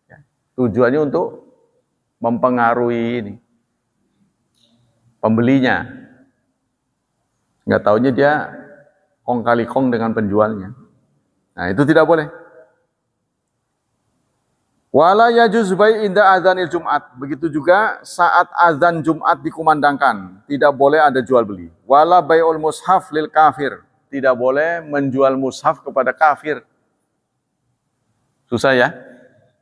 Ya, tujuannya untuk mempengaruhi ini pembelinya. Nggak taunya dia kong kali kong dengan penjualnya. Nah, itu tidak boleh. Wala yajuz bai' inda adzanil Jumat. Begitu juga saat azan Jumat dikumandangkan, tidak boleh ada jual beli. Wala bai'ul mushaf lil kafir. Tidak boleh menjual mushaf kepada kafir. Susah ya?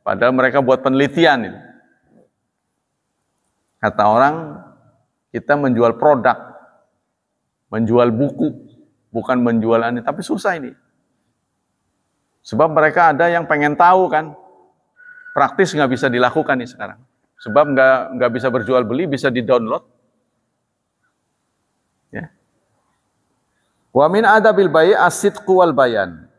Padahal mereka buat penelitian ini. Kata orang, kita menjual produk, menjual buku, bukan menjual ini. Tapi susah ini. Sebab mereka ada yang pengen tahu kan, praktis nggak bisa dilakukan nih sekarang. Sebab nggak bisa berjual beli, bisa di-download. Ya. Wa min adabil bai' as-sidqu wal bayan.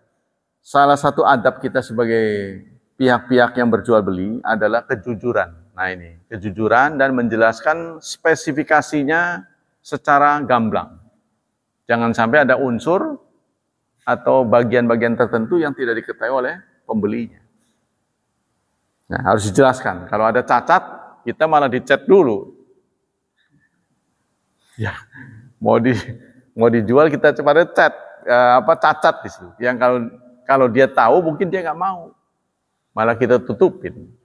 Salah satu adab kita sebagai pihak-pihak yang berjual beli adalah kejujuran. Nah ini, kejujuran dan menjelaskan spesifikasinya secara gamblang. Jangan sampai ada unsur atau bagian-bagian tertentu yang tidak diketahui oleh pembelinya. Nah, harus dijelaskan. Kalau ada cacat, kita malah dicat dulu. Ya, mau dijual kita pada cat, cacat di situ. Yang kalau dia tahu mungkin dia nggak mau. Malah kita tutupin.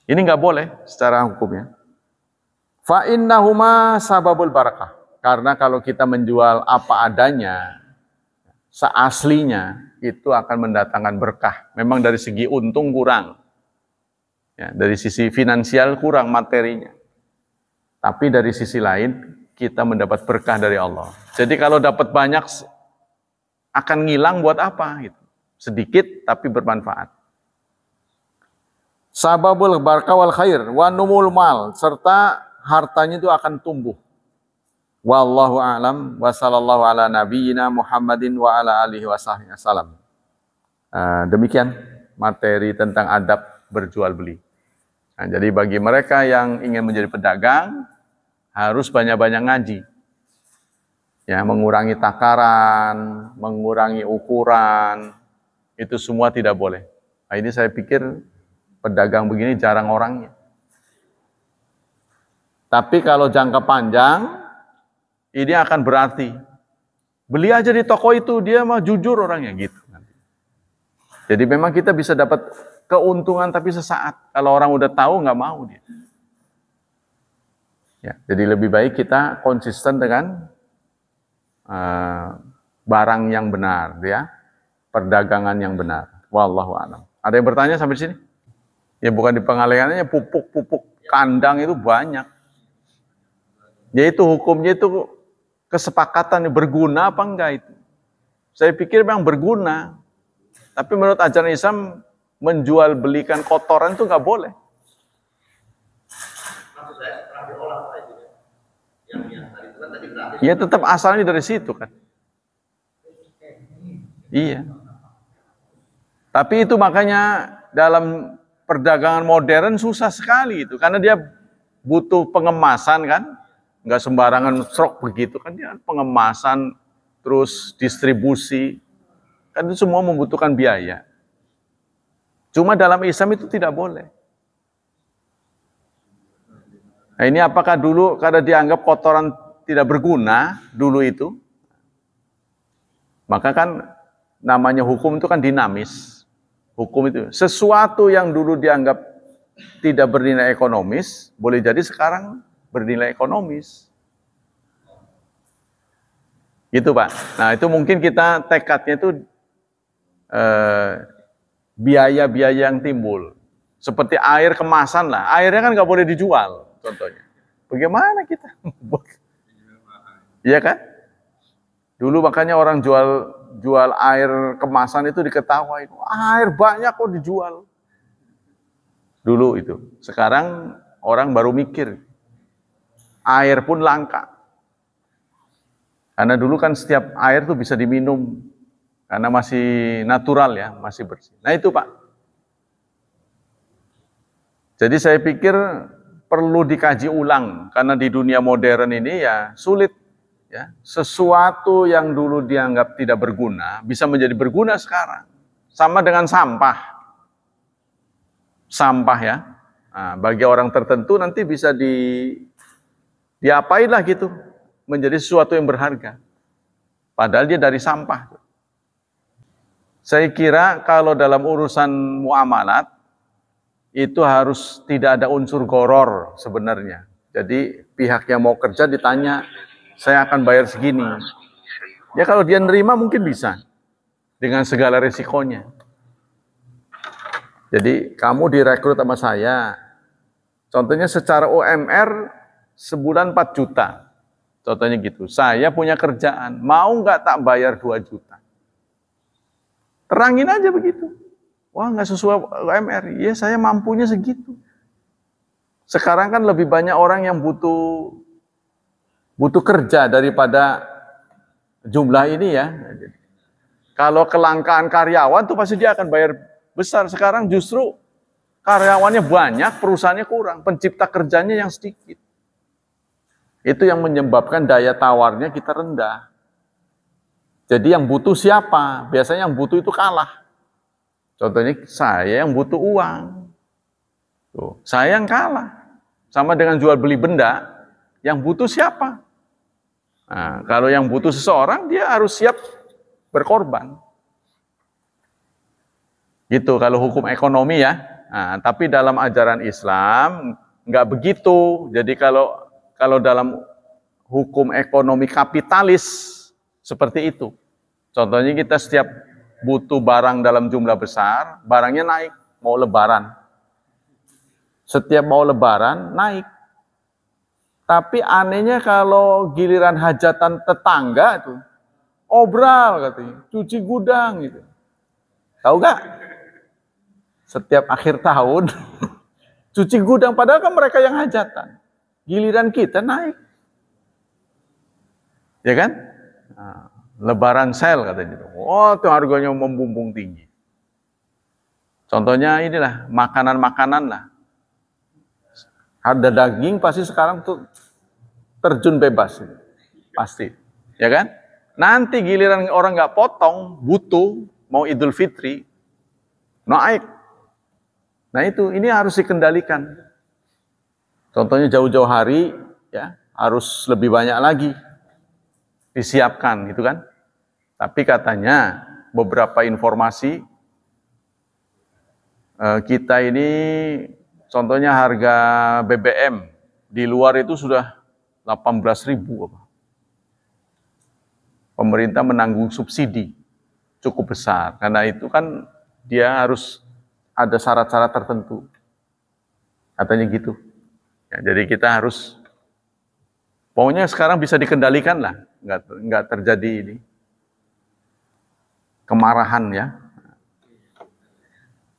Ini nggak boleh secara hukumnya. Fa innahuma sababul barakah. Karena kalau kita menjual apa adanya, seaslinya, itu akan mendatangkan berkah. Memang dari segi untung kurang. Ya, dari sisi finansial kurang materinya. Tapi dari sisi lain, kita mendapat berkah dari Allah. Jadi kalau dapat banyak, akan ngilang buat apa? Gitu. Sedikit, tapi bermanfaat. Sababul barakah wal khair, wa numul mal, serta hartanya itu akan tumbuh. Wallahu a'lam wa sallallahu ala nabiyyina Muhammadin wa ala alihi wasallam. Demikian materi tentang adab berjual beli. Nah, jadi bagi mereka yang ingin menjadi pedagang harus banyak-banyak ngaji. Ya, mengurangi takaran, mengurangi ukuran, itu semua tidak boleh. Nah, ini saya pikir pedagang begini jarang orangnya. Tapi kalau jangka panjang, ini akan berarti beli aja di toko itu, dia mah jujur orangnya gitu. Jadi memang kita bisa dapat keuntungan tapi sesaat. Kalau orang udah tahu nggak mau dia. Ya, jadi lebih baik kita konsisten dengan barang yang benar, ya, perdagangan yang benar. Wallahu a'lam. Ada yang bertanya sampai sini? Ya bukan di pengalengannya, pupuk kandang itu banyak. Yaitu hukumnya itu kesepakatan berguna apa enggak itu. Saya pikir memang berguna. Tapi menurut ajaran Islam menjual belikan kotoran itu nggak boleh. Ya tetap asalnya dari situ kan. Iya. Tapi itu makanya dalam perdagangan modern susah sekali itu. Karena dia butuh pengemasan kan. Nggak sembarangan strok begitu kan. Dia pengemasan, terus distribusi. Kan itu semua membutuhkan biaya. Cuma dalam Islam itu tidak boleh. Nah ini apakah dulu karena dianggap kotoran tidak berguna dulu itu? Maka kan namanya hukum itu kan dinamis. Hukum itu sesuatu yang dulu dianggap tidak bernilai ekonomis, boleh jadi sekarang bernilai ekonomis. Gitu Pak. Nah itu mungkin kita tekadnya itu biaya-biaya yang timbul. Seperti air kemasan lah. Airnya kan nggak boleh dijual, contohnya. Bagaimana kita? Iya kan? Dulu makanya orang jual air kemasan itu diketawain. Air banyak kok dijual. Dulu itu. Sekarang orang baru mikir. Air pun langka. Karena dulu kan setiap air tuh bisa diminum. Karena masih natural ya, masih bersih. Nah itu Pak. Jadi saya pikir perlu dikaji ulang. Karena di dunia modern ini ya sulit. Ya, sesuatu yang dulu dianggap tidak berguna, bisa menjadi berguna sekarang. Sama dengan sampah. Sampah ya. Nah, bagi orang tertentu nanti bisa diapain lah gitu. Menjadi sesuatu yang berharga. Padahal dia dari sampah. Saya kira kalau dalam urusan muamalat, itu harus tidak ada unsur goror sebenarnya. Jadi pihak yang mau kerja ditanya, saya akan bayar segini. Ya kalau dia nerima mungkin bisa. Dengan segala risikonya. Jadi kamu direkrut sama saya. Contohnya secara UMR sebulan 4 juta. Contohnya gitu. Saya punya kerjaan. Mau nggak tak bayar 2 juta? Terangin aja begitu. Wah nggak sesuai UMR. Ya saya mampunya segitu. Sekarang kan lebih banyak orang yang butuh kerja daripada jumlah ini ya. Kalau kelangkaan karyawan tuh pasti dia akan bayar besar. Sekarang justru karyawannya banyak, perusahaannya kurang, pencipta kerjanya yang sedikit. Itu yang menyebabkan daya tawarnya kita rendah. Jadi yang butuh siapa? Biasanya yang butuh itu kalah. Contohnya saya yang butuh uang. Tuh, saya yang kalah. Sama dengan jual beli benda, yang butuh siapa? Nah, kalau yang butuh seseorang, dia harus siap berkorban. Gitu kalau hukum ekonomi ya. Nah, tapi dalam ajaran Islam nggak begitu. Jadi kalau kalau dalam hukum ekonomi kapitalis seperti itu. Contohnya kita setiap butuh barang dalam jumlah besar, barangnya naik, mau lebaran. Setiap mau lebaran, naik. Tapi anehnya kalau giliran hajatan tetangga tuh, obral katanya, cuci gudang gitu. Tahu gak? Setiap akhir tahun, cuci gudang, padahal kan mereka yang hajatan. Giliran kita naik. Ya kan? Nah, lebaran sale katanya. Oh, itu harganya membumbung tinggi. Contohnya inilah, makanan-makanan lah. Harga daging pasti sekarang tuh terjun bebas. Pasti. Ya kan? Nanti giliran orang nggak potong, butuh, mau Idul Fitri, naik. Nah itu, ini harus dikendalikan. Contohnya jauh-jauh hari, ya harus lebih banyak lagi disiapkan, gitu kan? Tapi katanya beberapa informasi kita ini, contohnya harga BBM di luar itu sudah 18.000 apa. Pemerintah menanggung subsidi cukup besar, karena itu kan dia harus ada syarat-syarat tertentu, katanya gitu. Ya, jadi kita harus, pokoknya sekarang bisa dikendalikan lah, nggak terjadi ini kemarahan ya.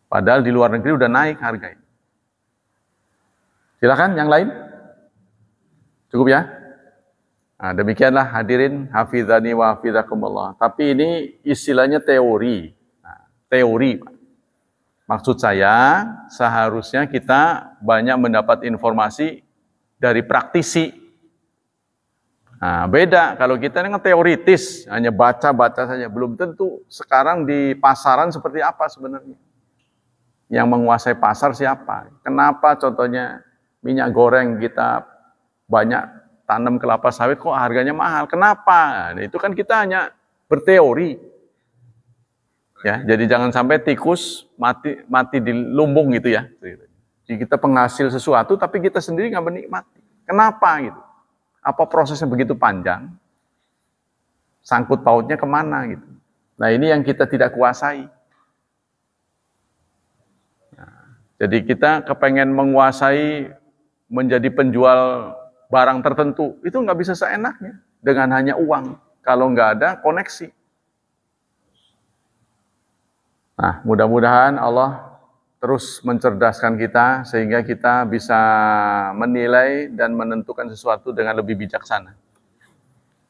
Padahal di luar negeri udah naik harga. Silakan yang lain, cukup ya. Nah, demikianlah hadirin, hafizani wa hafizakumullah. Tapi ini istilahnya teori. Nah, teori, Pak. Maksud saya, seharusnya kita banyak mendapat informasi dari praktisi. Nah, beda kalau kita dengan teoritis, hanya baca-baca saja. Belum tentu sekarang di pasaran seperti apa sebenarnya. Yang menguasai pasar siapa? Kenapa contohnya minyak goreng kita banyak tanam kelapa sawit kok harganya mahal? Kenapa? Nah, itu kan kita hanya berteori. Ya, jadi jangan sampai tikus mati di lumbung gitu ya. Jadi kita penghasil sesuatu tapi kita sendiri nggak menikmati. Kenapa gitu? Apa prosesnya begitu panjang? Sangkut pautnya kemana gitu? Nah ini yang kita tidak kuasai. Nah, jadi kita kepengen menguasai menjadi penjual barang tertentu itu nggak bisa seenaknya dengan hanya uang. Kalau nggak ada koneksi. Nah, mudah-mudahan Allah terus mencerdaskan kita sehingga kita bisa menilai dan menentukan sesuatu dengan lebih bijaksana.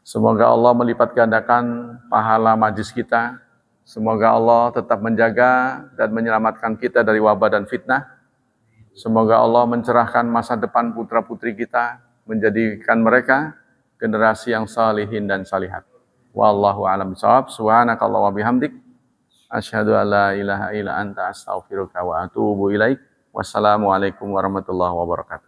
Semoga Allah melipat gandakan pahala majlis kita. Semoga Allah tetap menjaga dan menyelamatkan kita dari wabah dan fitnah. Semoga Allah mencerahkan masa depan putra-putri kita, menjadikan mereka generasi yang salihin dan salihat. Wallahu a'lam bishawab. Subhanakallah wa bihamdik. Asyhadu an la ilaha illa anta astaghfiruka wa atubu ilaik. Wassalamualaikum warahmatullahi wabarakatuh.